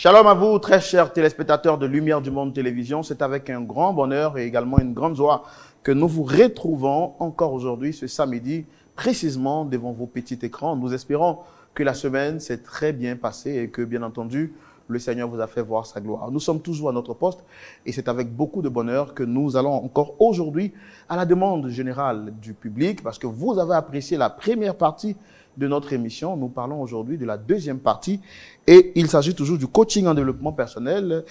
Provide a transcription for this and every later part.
Shalom à vous, très chers téléspectateurs de Lumière du Monde Télévision. C'est avec un grand bonheur et également une grande joie que nous vous retrouvons encore aujourd'hui, ce samedi, précisément devant vos petits écrans. Nous espérons que la semaine s'est très bien passée et que, bien entendu, le Seigneur vous a fait voir sa gloire. Nous sommes toujours à notre poste et c'est avec beaucoup de bonheur que nous allons encore aujourd'hui, à la demande générale du public, parce que vous avez apprécié la première partie de notre émission. Nous parlons aujourd'hui de la deuxième partie et il s'agit toujours du coaching en développement personnel.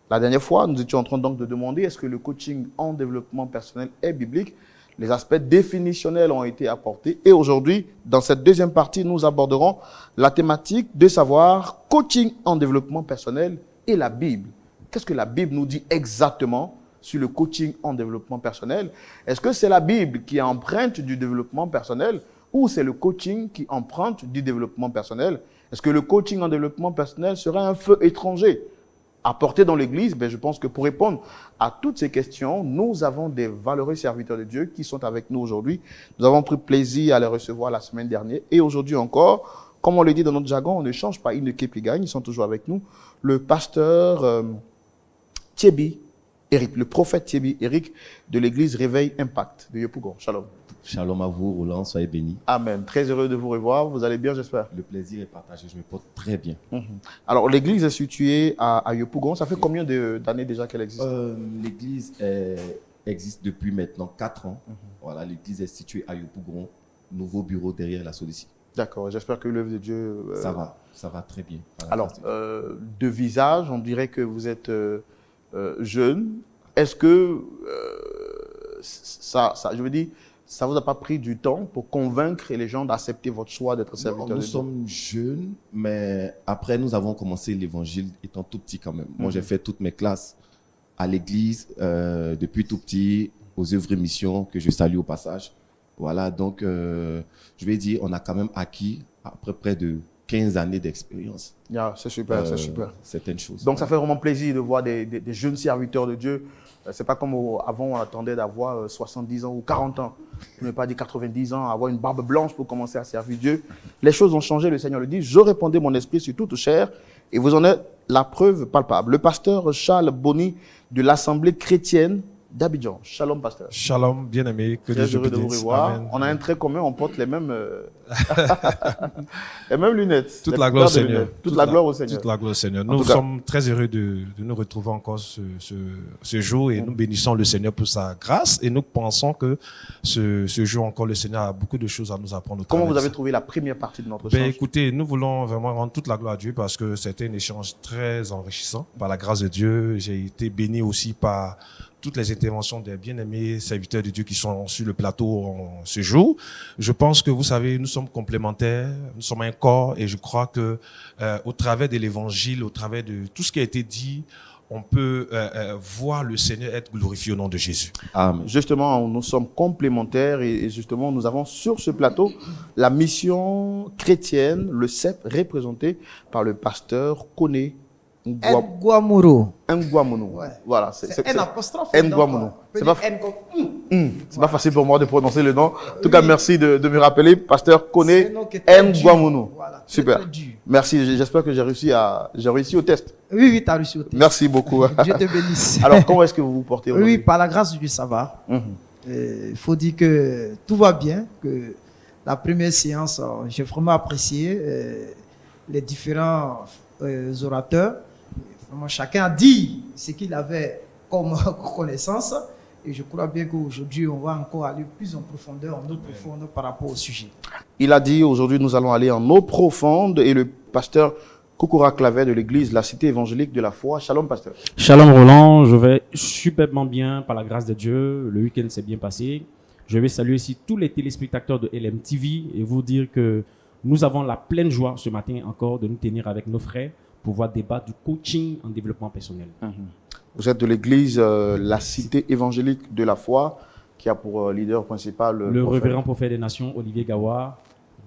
La dernière fois, nous étions en train donc de demander est-ce que le coaching en développement personnel est biblique. Les aspects définitionnels ont été apportés et aujourd'hui, dans cette deuxième partie, nous aborderons la thématique de savoir coaching en développement personnel et la Bible. Qu'est-ce que la Bible nous dit exactement sur le coaching en développement personnel? Est-ce que c'est la Bible qui emprunte du développement personnel ou c'est le coaching qui emprunte du développement personnel? Est-ce que le coaching en développement personnel serait un feu étranger apporté dans l'Église? Je pense que pour répondre à toutes ces questions, nous avons des valeureux serviteurs de Dieu qui sont avec nous aujourd'hui. Nous avons pris plaisir à les recevoir la semaine dernière et aujourd'hui encore, comme on le dit dans notre jargon, on ne change pas une équipe qui gagne, ils sont toujours avec nous. Le pasteur Thierry Eric, le prophète Thierry Eric de l'église Réveil Impact de Yopougon. Shalom. Shalom à vous, Roland, soyez bénis. Amen. Très heureux de vous revoir. Vous allez bien, j'espère? Le plaisir est partagé, je me porte très bien. Alors, l'église est située à Yopougon. Ça fait combien d'années déjà qu'elle existe? L'église existe depuis maintenant 4 ans. Voilà, l'église est située à Yopougon, nouveau bureau derrière la Sodici. D'accord, j'espère que l'œuvre de Dieu... Ça va très bien. Alors, de visage, on dirait que vous êtes jeune. Est-ce que je veux dire, ça vous a pas pris du temps pour convaincre les gens d'accepter votre choix d'être serviteur de Dieu? Nous sommes jeunes, mais après, nous avons commencé l'évangile étant tout petit quand même. Moi, j'ai fait toutes mes classes à l'église depuis tout petit, aux œuvres et missions que je salue au passage. Voilà, donc, je vais dire, on a quand même acquis à peu près de 15 années d'expérience. C'est super, c'est super. Certaines choses. Donc, ça fait vraiment plaisir de voir des jeunes serviteurs de Dieu. C'est pas comme avant, on attendait d'avoir 70 ans ou 40 ans. Je n'ai pas dit 90 ans, avoir une barbe blanche pour commencer à servir Dieu. Les choses ont changé, le Seigneur le dit. Je répandais mon esprit sur toute chair et vous en êtes la preuve palpable. Le pasteur Charles Bonny de l'Assemblée chrétienne d'Abidjan. Shalom, pasteur. Shalom, bien-aimé. Que Dieu heureux de vous revoir. Amen. On a un trait commun, on porte les mêmes, les mêmes lunettes. Toute la gloire au Seigneur. Toute la gloire au Seigneur. Toute la gloire au Seigneur. Nous sommes très heureux de nous retrouver encore ce jour et nous bénissons le Seigneur pour sa grâce et nous pensons que ce jour encore, le Seigneur a beaucoup de choses à nous apprendre. Comment vous avez trouvé la première partie de notre échange? Écoutez, nous voulons vraiment rendre toute la gloire à Dieu parce que c'était un échange très enrichissant. Par la grâce de Dieu, j'ai été béni aussi par toutes les interventions des bien-aimés serviteurs de Dieu qui sont sur le plateau en ce jour. Je pense que vous savez, nous sommes complémentaires, nous sommes un corps et je crois que au travers de l'évangile, au travers de tout ce qui a été dit, on peut voir le Seigneur être glorifié au nom de Jésus. Amen. Justement, nous sommes complémentaires et justement, nous avons sur ce plateau la mission chrétienne, le CEP, représenté par le pasteur Koné Nguamuru. Ouais. Voilà, c'est un apostrophe. Nguamuru. C'est pas facile pour moi de prononcer le nom. En tout cas, merci de me rappeler, pasteur Koné Nguamuru. Voilà, super. Merci. J'espère que j'ai réussi au test. Oui, tu as réussi au test. Merci beaucoup. Dieu te bénisse. Alors, comment est-ce que vous vous portez aujourd'hui? Oui, par la grâce de Dieu, ça va. Il faut dire que tout va bien, que la première séance, j'ai vraiment apprécié les différents orateurs. Vraiment, chacun a dit ce qu'il avait comme connaissance et je crois bien qu'aujourd'hui on va encore aller plus en profondeur, par rapport au sujet. Il a dit aujourd'hui nous allons aller en eau profonde et le pasteur Koukoura Clavet de l'église La Cité Évangélique de la Foi. Shalom, pasteur. Shalom, Roland. Je vais superbement bien par la grâce de Dieu. Le week-end s'est bien passé. Je vais saluer ici tous les téléspectateurs de LMTV et vous dire que nous avons la pleine joie ce matin encore de nous tenir avec nos frères pour pouvoir débattre du coaching en développement personnel. Vous êtes de l'église La Cité Évangélique de la Foi qui a pour leader principal le révérend prophète des nations, Olivier Gawar,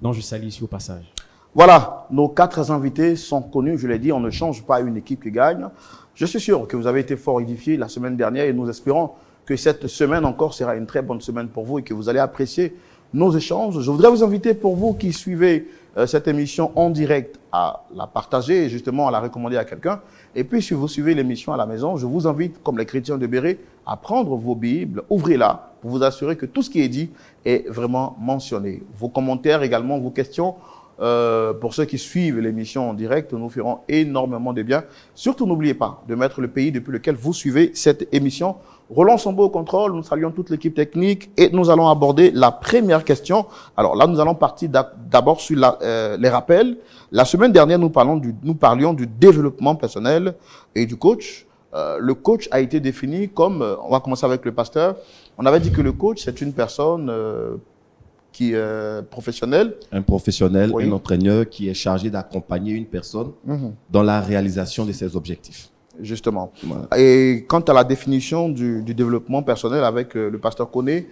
dont je salue ici au passage. Voilà, nos 4 invités sont connus, je l'ai dit, on ne change pas une équipe qui gagne. Je suis sûr que vous avez été fort édifiés la semaine dernière et nous espérons que cette semaine encore sera une très bonne semaine pour vous et que vous allez apprécier nos échanges. Je voudrais vous inviter, pour vous qui suivez cette émission en direct, à la partager et justement à la recommander à quelqu'un. Et puis, si vous suivez l'émission à la maison, je vous invite, comme les chrétiens de Béret, à prendre vos Bibles, ouvrez-la pour vous assurer que tout ce qui est dit est vraiment mentionné. Vos commentaires également, vos questions, pour ceux qui suivent l'émission en direct, nous ferons énormément de bien. Surtout, n'oubliez pas de mettre le pays depuis lequel vous suivez cette émission. Roland Sambo au contrôle, nous saluons toute l'équipe technique et nous allons aborder la première question. Alors là, nous allons partir d'abord sur les rappels. La semaine dernière, nous parlions du développement personnel et du coach. Le coach a été défini comme, on va commencer avec le pasteur, on avait dit que le coach, c'est une personne qui est professionnelle. Un professionnel, Oui. un entraîneur qui est chargé d'accompagner une personne dans la réalisation de ses objectifs. Justement. Voilà. Et quant à la définition du développement personnel avec le pasteur Koné,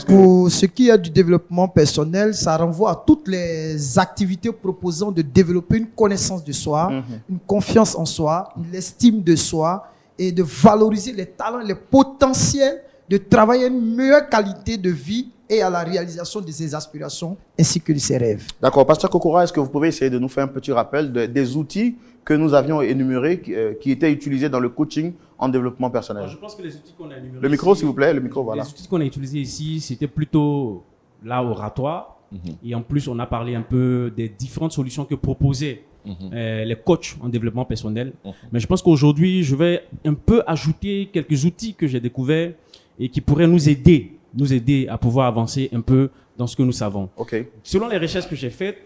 Pour ce qui est du développement personnel, ça renvoie à toutes les activités proposant de développer une connaissance de soi, une confiance en soi, une estime de soi et de valoriser les talents, les potentiels, de travailler à une meilleure qualité de vie et à la réalisation de ses aspirations ainsi que de ses rêves. D'accord. Pasteur Kokora, est-ce que vous pouvez essayer de nous faire un petit rappel des outils que nous avions énumérés qui étaient utilisés dans le coaching en développement personnel? Alors, je pense que les outils qu'on a énumérés Le micro, ici, s'il vous plaît, le micro, voilà. Les outils qu'on a utilisés ici, c'était plutôt l'oratoire. Et en plus, on a parlé un peu des différentes solutions que proposaient les coachs en développement personnel. Mais je pense qu'aujourd'hui, je vais un peu ajouter quelques outils que j'ai découverts et qui pourraient nous aider à pouvoir avancer un peu dans ce que nous savons. OK. Selon les recherches que j'ai faites,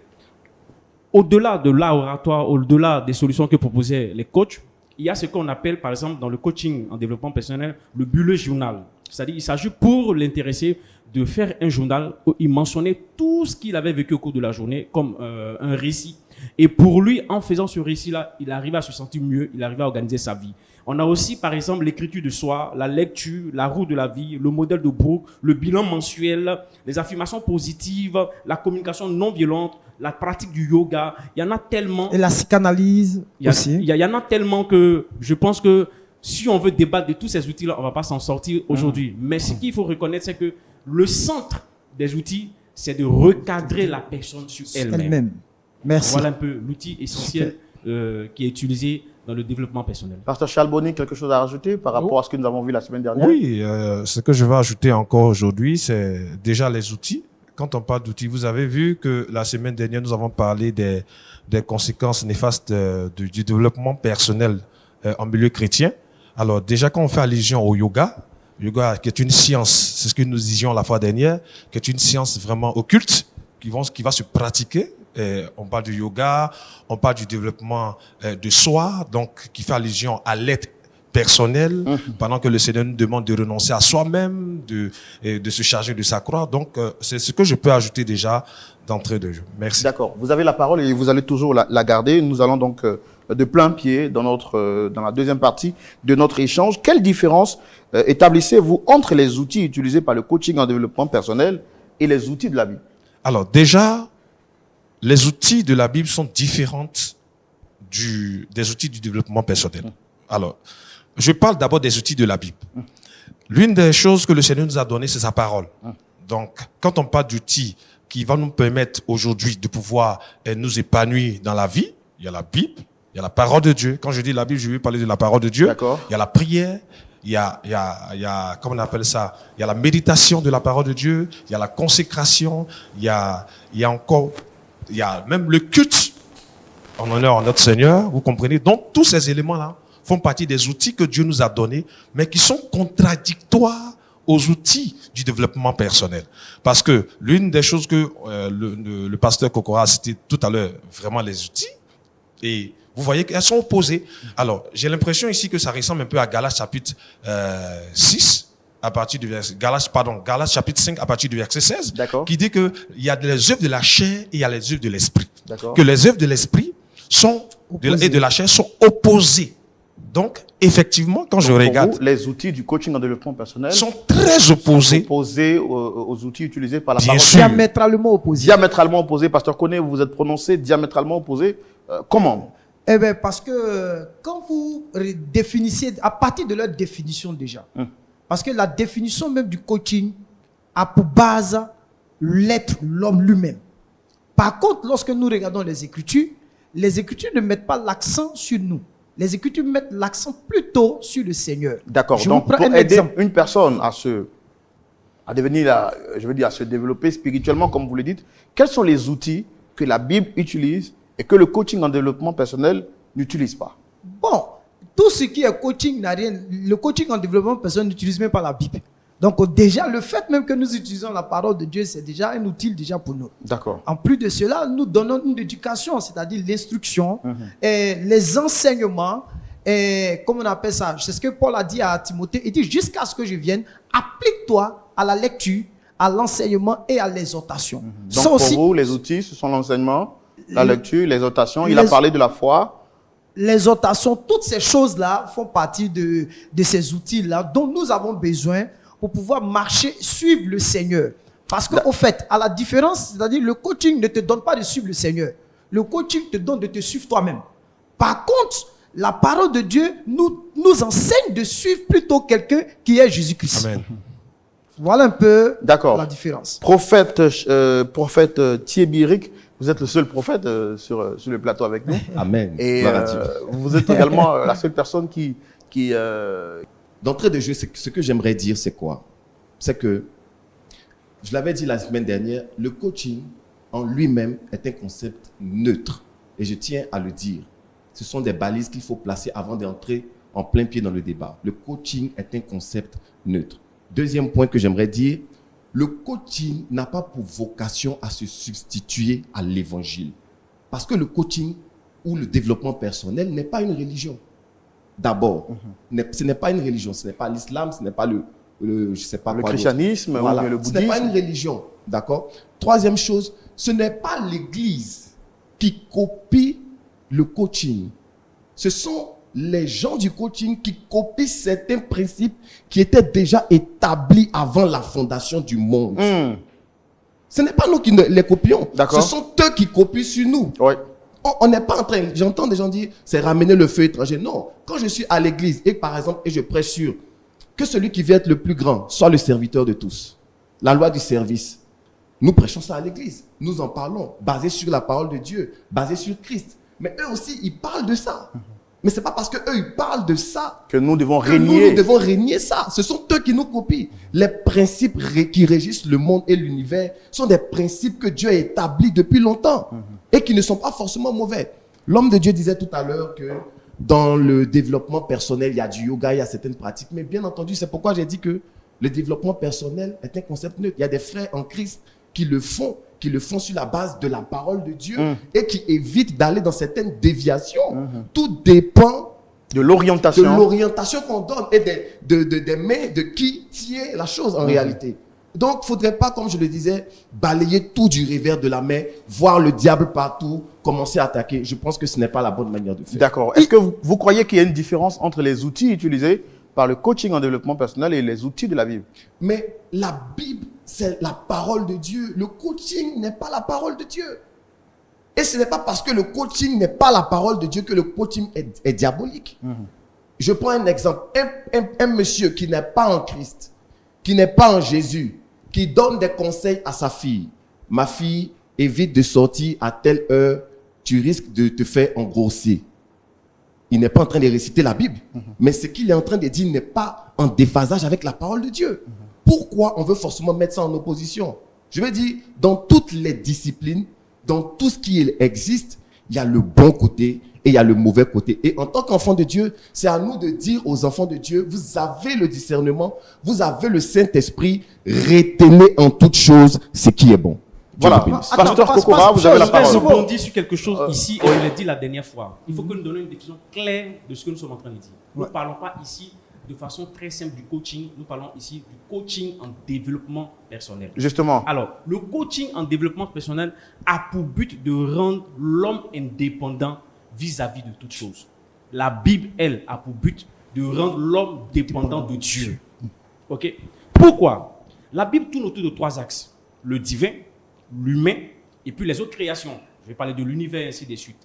au-delà de l'oratoire, au-delà des solutions que proposaient les coachs, il y a ce qu'on appelle, par exemple, dans le coaching en développement personnel, le bullet journal. C'est-à-dire, il s'agit pour l'intéressé de faire un journal où il mentionnait tout ce qu'il avait vécu au cours de la journée comme un récit. Et pour lui, en faisant ce récit-là, il arrivait à se sentir mieux, il arrivait à organiser sa vie. On a aussi, par exemple, l'écriture de soi, la lecture, la roue de la vie, le modèle de Brooke, le bilan mensuel, les affirmations positives, la communication non violente, la pratique du yoga. Il y en a tellement. Et la psychanalyse aussi. Il y en a tellement que je pense que si on veut débattre de tous ces outils-là, on ne va pas s'en sortir aujourd'hui. Mais ce qu'il faut reconnaître, c'est que le centre des outils, c'est de recadrer la personne sur elle-même. Merci. Voilà un peu l'outil essentiel qui est utilisé dans le développement personnel. Pasteur Chalboni, quelque chose à rajouter par rapport à ce que nous avons vu la semaine dernière? Oui, ce que je vais ajouter encore aujourd'hui, c'est déjà les outils. Quand on parle d'outils, vous avez vu que la semaine dernière, nous avons parlé des conséquences néfastes du développement personnel en milieu chrétien. Alors déjà, quand on fait allusion au yoga qui est une science, c'est ce que nous disions la fois dernière, qui est une science vraiment occulte, qui va se pratiquer. On parle du yoga, on parle du développement de soi, donc qui fait allusion à l'aide personnelle, pendant que le Seigneur nous demande de renoncer à soi-même, de se charger de sa croix. Donc, c'est ce que je peux ajouter déjà d'entrée de jeu. Merci. D'accord. Vous avez la parole et vous allez toujours la garder. Nous allons donc de plein pied dans la deuxième partie de notre échange. Quelle différence établissez-vous entre les outils utilisés par le coaching en développement personnel et les outils de la Bible? Alors, déjà, les outils de la Bible sont différents des outils du développement personnel. Alors, je parle d'abord des outils de la Bible. L'une des choses que le Seigneur nous a donné, c'est sa parole. Donc, quand on parle d'outils qui vont nous permettre aujourd'hui de pouvoir nous épanouir dans la vie, il y a la Bible, il y a la parole de Dieu. Quand je dis la Bible, je veux parler de la parole de Dieu. D'accord. Il y a la prière, il y a, comment on appelle ça? Il y a la méditation de la parole de Dieu, il y a la consécration, il y a même le culte en honneur à notre Seigneur, vous comprenez? Donc, tous ces éléments-là font partie des outils que Dieu nous a donnés, mais qui sont contradictoires aux outils du développement personnel. Parce que l'une des choses que le pasteur Kokora a cité tout à l'heure, vraiment les outils, et vous voyez qu'elles sont opposées. Alors, j'ai l'impression ici que ça ressemble un peu à Galates chapitre 6, à partir du verset, Galates chapitre 5 à partir du verset 16, qui dit que il y a les œuvres de la chair et il y a les œuvres de l'esprit. Que les œuvres de l'esprit et de la chair sont opposées. Donc, effectivement, quand je regarde, les outils du coaching en développement personnel sont très opposés aux outils utilisés par la Bien parole. sûr. Diamétralement opposés. Diamétralement opposés. Pasteur Koné, vous vous êtes prononcé diamétralement opposé. Comment? Eh bien, parce que quand vous définissez, à partir de leur définition déjà, parce que la définition même du coaching a pour base l'être, l'homme lui-même. Par contre, lorsque nous regardons les Écritures ne mettent pas l'accent sur nous. Les Écritures mettent l'accent plutôt sur le Seigneur. D'accord. Je Donc, vous prends pour un aider exemple. une personne à devenir, à se développer spirituellement, comme vous le dites, quels sont les outils que la Bible utilise et que le coaching en développement personnel n'utilise pas? Bon, tout ce qui est coaching n'a rien. Le coaching en développement personnel n'utilise même pas la Bible. Donc déjà, le fait même que nous utilisons la parole de Dieu, c'est déjà un outil déjà pour nous. D'accord. En plus de cela, nous donnons une éducation, c'est-à-dire l'instruction, et les enseignements, et comment on appelle ça? C'est ce que Paul a dit à Timothée. Il dit, jusqu'à ce que je vienne, applique-toi à la lecture, à l'enseignement et à l'exhortation. Donc, pour vous, les outils, ce sont l'enseignement, la lecture, l'exhortation. Il a parlé de la foi. L'exhortation, toutes ces choses-là font partie de ces outils-là dont nous avons besoin pour pouvoir marcher, suivre le Seigneur. Parce qu'au fait, à la différence, c'est-à-dire le coaching ne te donne pas de suivre le Seigneur. Le coaching te donne de te suivre toi-même. Par contre, la parole de Dieu nous enseigne de suivre plutôt quelqu'un qui est Jésus-Christ. Amen. Voilà un peu D'accord. la différence. Prophète Thierry Rick, vous êtes le seul prophète sur le plateau avec nous. Amen. Et Gloire à Dieu. vous êtes également la seule personne qui D'entrée de jeu, ce que j'aimerais dire, c'est quoi? C'est que, je l'avais dit la semaine dernière, le coaching en lui-même est un concept neutre. Et je tiens à le dire. Ce sont des balises qu'il faut placer avant d'entrer en plein pied dans le débat. Le coaching est un concept neutre. Deuxième point que j'aimerais dire, le coaching n'a pas pour vocation à se substituer à l'évangile. Parce que le coaching ou le développement personnel n'est pas une religion. D'abord, ce n'est pas une religion, ce n'est pas l'islam, ce n'est pas je sais pas le quoi christianisme voilà. ou le Ce bouddhisme. n'est pas une religion, d'accord? Troisième chose, ce n'est pas l'Église qui copie le coaching. Ce sont les gens du coaching qui copient certains principes qui étaient déjà établis avant la fondation du monde. Ce n'est pas nous qui les copions. D'accord. Ce sont eux qui copient sur nous. Oui. On n'est pas en train, j'entends des gens dire, c'est ramener le feu étranger. Non, quand je suis à l'église et par exemple, et je prêche sur que celui qui veut être le plus grand soit le serviteur de tous. La loi du service. Nous prêchons ça à l'église. Nous en parlons, basé sur la parole de Dieu, basé sur Christ. Mais eux aussi, ils parlent de ça. Mais c'est pas parce que eux ils parlent de ça Que nous devons que régner. nous devons régner ça. Ce sont eux qui nous copient. Les principes qui régissent le monde et l'univers sont des principes que Dieu a établis depuis longtemps et qui ne sont pas forcément mauvais. L'homme de Dieu disait tout à l'heure que dans le développement personnel, il y a du yoga, il y a certaines pratiques. Mais bien entendu, c'est pourquoi j'ai dit que le développement personnel est un concept neutre. Il y a des frères en Christ qui le font sur la base de la parole de Dieu et qui évitent d'aller dans certaines déviations. Tout dépend De l'orientation. qu'on donne et des mains de qui tient la chose en réalité. Donc, il ne faudrait pas, comme je le disais, balayer tout du revers de la main, voir le diable partout, commencer à attaquer. Je pense que ce n'est pas la bonne manière de faire. D'accord. Est-ce que vous croyez qu'il y a une différence entre les outils utilisés par le coaching en développement personnel et les outils de la Bible? Mais la Bible, c'est la parole de Dieu. Le coaching n'est pas la parole de Dieu. Et ce n'est pas parce que le coaching n'est pas la parole de Dieu que le coaching est diabolique. Je prends un exemple. Un monsieur qui n'est pas en Christ, qui n'est pas en Jésus, qui donne des conseils à sa fille. Ma fille, évite de sortir à telle heure, tu risques de te faire engrosser. Il n'est pas en train de réciter la Bible. Mais ce qu'il est en train de dire n'est pas en déphasage avec la parole de Dieu. Pourquoi on veut forcément mettre ça en opposition? Je veux dire, dans toutes les disciplines, dans tout ce qui existe, il y a le bon côté et il y a le mauvais côté. Et en tant qu'enfant de Dieu, c'est à nous de dire aux enfants de Dieu, vous avez le discernement, vous avez le Saint-Esprit, retenez en toutes choses ce qui est bon. Dieu Voilà. vous bénisse. Pasteur Kokora, vous avez la Je vais parole. rebondir sur quelque chose ici, et je l'ai dit la dernière fois. Il faut que nous donnions une définition claire de ce que nous sommes en train de dire. Nous ne parlons pas ici de façon très simple du coaching, nous parlons ici du coaching en développement personnel. Justement. Alors, le coaching en développement personnel a pour but de rendre l'homme indépendant vis-à-vis de toute chose. La Bible, elle, a pour but de rendre l'homme dépendant de Dieu. Ok? Pourquoi? La Bible tourne autour de 3 axes. Le divin, l'humain et puis les autres créations. Je vais parler de l'univers et ainsi de suite.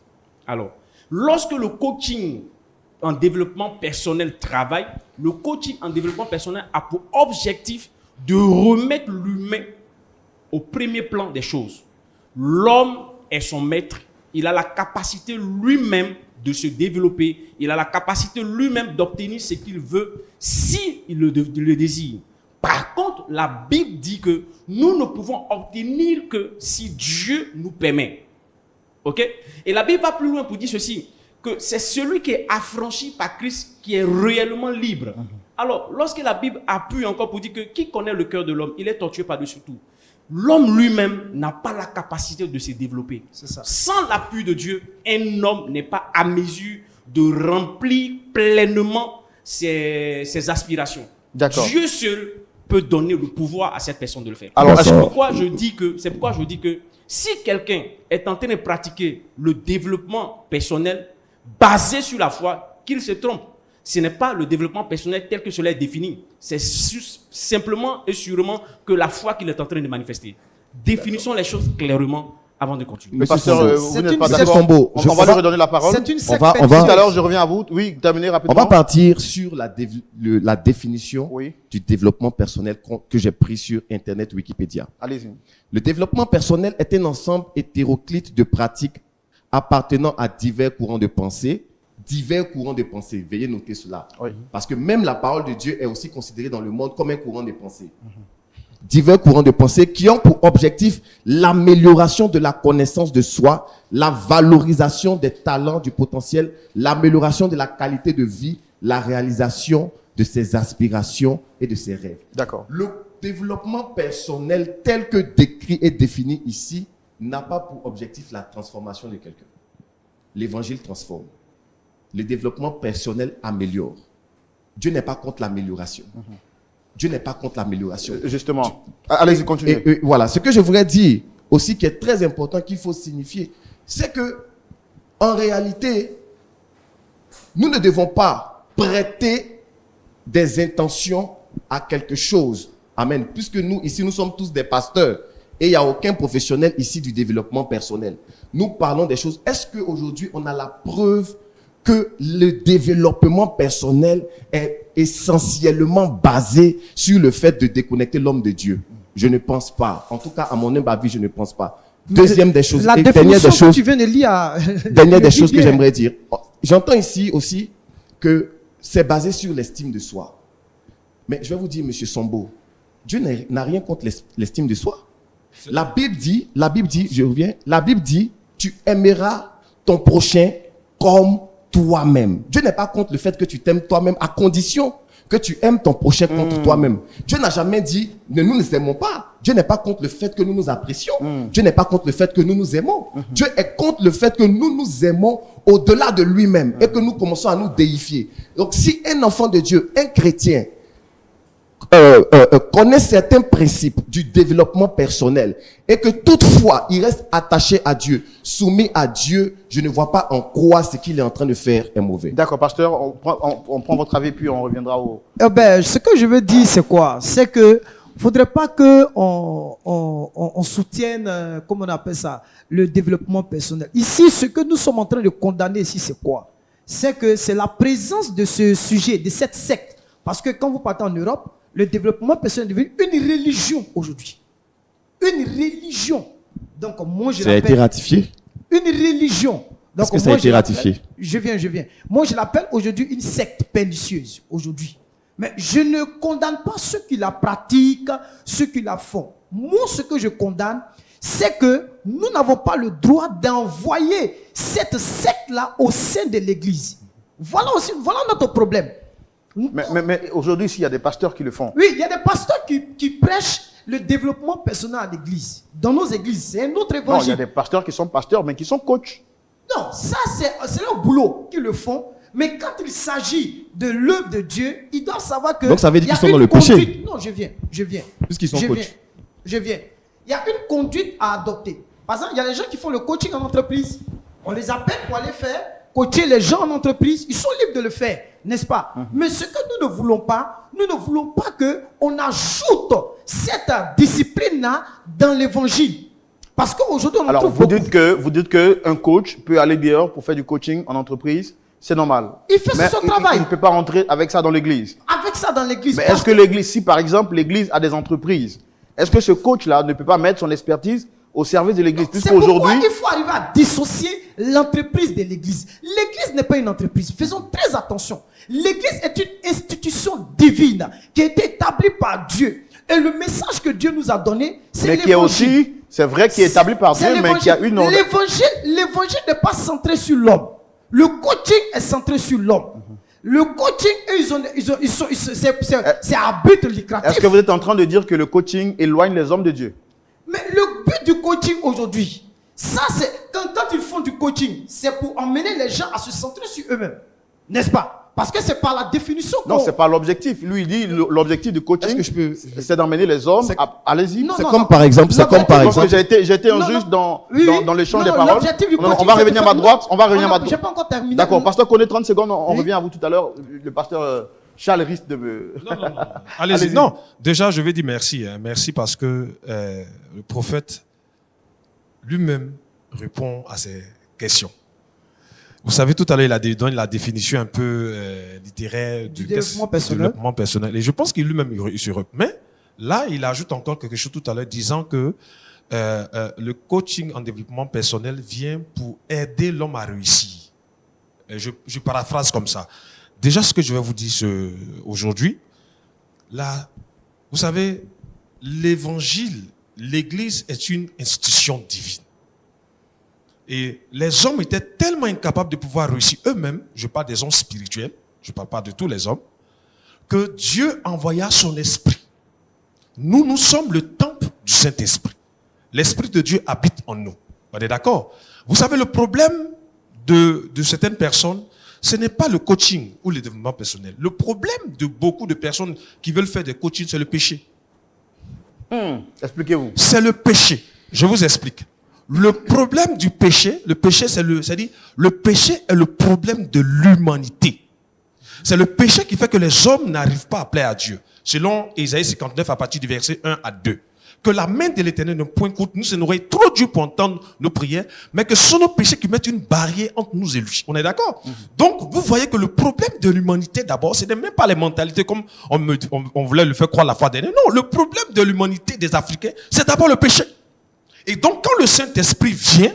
Alors, lorsque le coaching en développement personnel travaille, le coaching en développement personnel a pour objectif de remettre l'humain au premier plan des choses. l'homme est son maître. Il a la capacité lui-même de se développer. Il a la capacité lui-même d'obtenir ce qu'il veut s'il le désire. Par contre, la Bible dit que nous ne pouvons obtenir que si Dieu nous permet. Ok? Et la Bible va plus loin pour dire ceci, que c'est celui qui est affranchi par Christ qui est réellement libre. Alors, lorsque la Bible appuie encore pour dire que qui connaît le cœur de l'homme, il est torturé par-dessus tout. L'homme lui-même n'a pas la capacité de se développer. C'est ça. Sans l'appui de Dieu, un homme n'est pas à mesure de remplir pleinement ses aspirations. D'accord. Dieu seul peut donner le pouvoir à cette personne de le faire. Alors, c'est pourquoi je dis que si quelqu'un est en train de pratiquer le développement personnel basé sur la foi, qu'il se trompe. Ce n'est pas le développement personnel tel que cela est défini. C'est simplement et sûrement que la foi qu'il est en train de manifester. Définissons les choses clairement avant de continuer. Le pasteur, vous n'êtes pas d'accord. Sombo, On va lui redonner la parole. C'est une On va- Tout à l'heure, je reviens à vous. Oui, terminez On rapidement. va partir sur la définition Oui, du développement personnel que j'ai pris sur Internet Wikipédia. allez-y. Le développement personnel est un ensemble hétéroclite de pratiques appartenant à divers courants de pensée. Divers courants de pensée. Veuillez noter cela. Oui. Parce que même la parole de Dieu est aussi considérée dans le monde comme un courant de pensée. Divers courants de pensée qui ont pour objectif l'amélioration de la connaissance de soi, la valorisation des talents, du potentiel, l'amélioration de la qualité de vie, la réalisation de ses aspirations et de ses rêves. D'accord. Le développement personnel tel que décrit et défini ici n'a pas pour objectif la transformation de quelqu'un. L'évangile transforme. Le développement personnel améliore. Dieu n'est pas contre l'amélioration. Dieu n'est pas contre l'amélioration. Justement. Allez-y, continuez. Et voilà, ce que je voudrais dire aussi qui est très important, qu'il faut signifier, c'est que en réalité, nous ne devons pas prêter des intentions à quelque chose. Amen. Puisque nous, ici, nous sommes tous des pasteurs et il n'y a aucun professionnel ici du développement personnel. Nous parlons des choses. Est-ce qu'aujourd'hui, on a la preuve que le développement personnel est essentiellement basé sur le fait de déconnecter l'homme de Dieu? Je ne pense pas. En tout cas, à mon humble avis, je ne pense pas. Deuxième des choses, La et dernière définition des choses, que tu viens de lire. dernière des choses que j'aimerais dire. J'entends ici aussi que c'est basé sur l'estime de soi. Mais je vais vous dire, monsieur Sombo, Dieu n'a rien contre l'estime de soi. La Bible dit, je reviens, la Bible dit, tu aimeras ton prochain comme toi-même. Dieu n'est pas contre le fait que tu t'aimes toi-même à condition que tu aimes ton prochain contre toi-même. Dieu n'a jamais dit, nous ne nous aimons pas. Dieu n'est pas contre le fait que nous nous apprécions. Dieu n'est pas contre le fait que nous nous aimons. Dieu est contre le fait que nous nous aimons au-delà de lui-même et que nous commençons à nous déifier. Donc, si un enfant de Dieu, un chrétien, connaît certains principes du développement personnel et que toutefois il reste attaché à Dieu, soumis à Dieu, je ne vois pas en quoi ce qu'il est en train de faire est mauvais. D'accord, pasteur, on prend votre avis puis on reviendra au... Ce que je veux dire, c'est quoi? C'est que faudrait pas que on soutienne, comment on appelle ça, le développement personnel. Ici, ce que nous sommes en train de condamner ici, c'est quoi? C'est que c'est la présence de ce sujet, de cette secte. Parce que quand vous partez en Europe, le développement personnel est devenu une religion aujourd'hui. Une religion. Donc, moi, je Ça a été l'appelle ratifié? une religion. Donc, Est-ce que ça a moi, été je l'appelle- ratifié? Je viens. Moi, je l'appelle aujourd'hui une secte pernicieuse, aujourd'hui. Mais je ne condamne pas ceux qui la pratiquent, ceux qui la font. Moi, ce que je condamne, c'est que nous n'avons pas le droit d'envoyer cette secte-là au sein de l'Église. Voilà notre problème. Mais aujourd'hui, s'il y a des pasteurs qui le font. Oui, il y a des pasteurs qui prêchent le développement personnel à l'église. Dans nos églises, c'est un autre Non, il y évangile. a des pasteurs qui sont pasteurs, mais qui sont coachs. Non, ça c'est leur boulot qu'ils le font. Mais quand il s'agit de l'œuvre de Dieu, ils doivent savoir que... Donc ça veut dire il y a qu'ils sont dans une le péché. conduite. Non, je viens. Puisqu'ils sont Je coachs. viens. Il y a une conduite à adopter. Par exemple, il y a des gens qui font le coaching en entreprise. On les appelle pour aller faire, coacher les gens en entreprise. Ils sont libres de le faire, n'est-ce pas? Mais ce que nous ne voulons pas qu'on ajoute cette discipline-là dans l'évangile. Parce qu'aujourd'hui, on en Alors, trouve vous beaucoup. dites qu'un coach peut aller dehors pour faire du coaching en entreprise. C'est normal. Il fait Mais son il travail. ne peut pas rentrer avec ça dans l'église. Avec ça dans l'église. Mais parce est-ce que l'église, si par exemple l'église a des entreprises, est-ce que ce coach-là ne peut pas mettre son expertise au service de l'église. C'est pourquoi Puisqu'aujourd'hui, il faut arriver à dissocier l'entreprise de l'église. L'église n'est pas une entreprise. Faisons très attention. L'église est une institution divine qui a été établie par Dieu. Et le message que Dieu nous a donné, c'est mais qui est l'évangile. aussi, c'est vrai, qui est établi par C'est Dieu, mais qui a une... L'évangile n'est pas centré sur l'homme. Le coaching est centré sur l'homme. Le coaching, c'est à but lucratif. Est-ce que vous êtes en train de dire que le coaching éloigne les hommes de Dieu? Mais le but du coaching aujourd'hui, ça c'est quand ils font du coaching, c'est pour emmener les gens à se centrer sur eux-mêmes. N'est-ce pas? Parce que c'est par la définition Non, c'est pas l'objectif. Lui, il dit l'objectif du coaching, c'est d'emmener les hommes. Allez-y. C'est comme par exemple. J'ai été injuste dans l'échange des paroles. On va revenir à ma droite. On va revenir à ma droite. J'ai pas encore terminé. D'accord. Pasteur connaît 30 secondes. On revient à vous tout à l'heure. Le pasteur Charles risque de me... Non. Allez-y. Non, déjà, je vais dire merci. Merci parce que le prophète lui-même répond à ces questions. Vous savez, tout à l'heure, il a donné la définition un peu littéraire du développement personnel. Et je pense qu'il lui-même il se reprend. Mais là, il ajoute encore quelque chose tout à l'heure, disant que le coaching en développement personnel vient pour aider l'homme à réussir. Et je paraphrase comme ça. Déjà, ce que je vais vous dire aujourd'hui, là, vous savez, l'évangile, l'église est une institution divine. Et les hommes étaient tellement incapables de pouvoir réussir eux-mêmes, je parle des hommes spirituels, je ne parle pas de tous les hommes, que Dieu envoya son esprit. Nous sommes le temple du Saint-Esprit. L'Esprit de Dieu habite en nous. On est d'accord? Vous savez, le problème de certaines personnes, ce n'est pas le coaching ou le développement personnel. Le problème de beaucoup de personnes qui veulent faire des coachings, c'est le péché. Expliquez-vous. C'est le péché. Je vous explique. Le problème du péché, le péché c'est-à-dire, le péché est le problème de l'humanité. C'est le péché qui fait que les hommes n'arrivent pas à plaire à Dieu. Selon Ésaïe 59 à partir du verset 1 à 2. Que la main de l'Éternel ne point contre nous, c'est une oreille trop dure pour entendre nos prières, mais que ce sont nos péchés qui mettent une barrière entre nous et lui. On est d'accord? Donc, vous voyez que le problème de l'humanité, d'abord, ce n'est même pas les mentalités comme on voulait le faire croire la fois dernière. Non, le problème de l'humanité des Africains, c'est d'abord le péché. Et donc, quand le Saint-Esprit vient,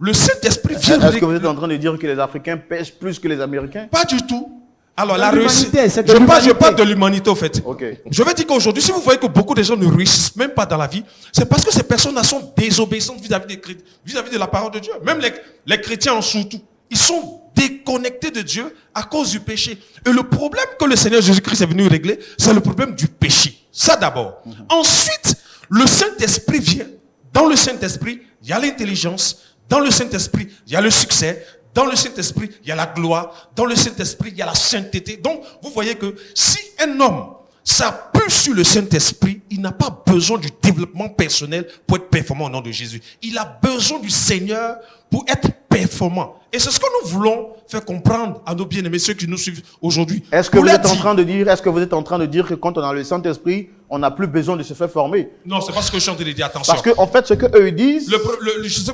Est-ce que vous êtes en train de dire que les Africains pêchent plus que les Américains? Pas du tout. Alors, la réussite. Je parle de l'humanité, au fait. Okay. Je veux dire qu'aujourd'hui, si vous voyez que beaucoup de gens ne réussissent même pas dans la vie, c'est parce que ces personnes-là sont désobéissantes vis-à-vis de la parole de Dieu. Même les chrétiens en surtout. Ils sont déconnectés de Dieu à cause du péché. Et le problème que le Seigneur Jésus-Christ est venu régler, c'est le problème du péché. Ça d'abord. Ensuite, le Saint-Esprit vient. Dans le Saint-Esprit, il y a l'intelligence. Dans le Saint-Esprit, il y a le succès. Dans le Saint-Esprit, il y a la gloire. Dans le Saint-Esprit, il y a la sainteté. Donc, vous voyez que si un homme s'appuie sur le Saint-Esprit, il n'a pas besoin du développement personnel pour être performant au nom de Jésus. Il a besoin du Seigneur pour être performant. Et c'est ce que nous voulons faire comprendre à nos bien-aimés, ceux qui nous suivent aujourd'hui. Est-ce que vous êtes en train de dire que quand on a le Saint-Esprit, on n'a plus besoin de se faire former? Non, c'est pas ce que je suis en train de dire, attention. Parce que, en fait, ce que eux disent...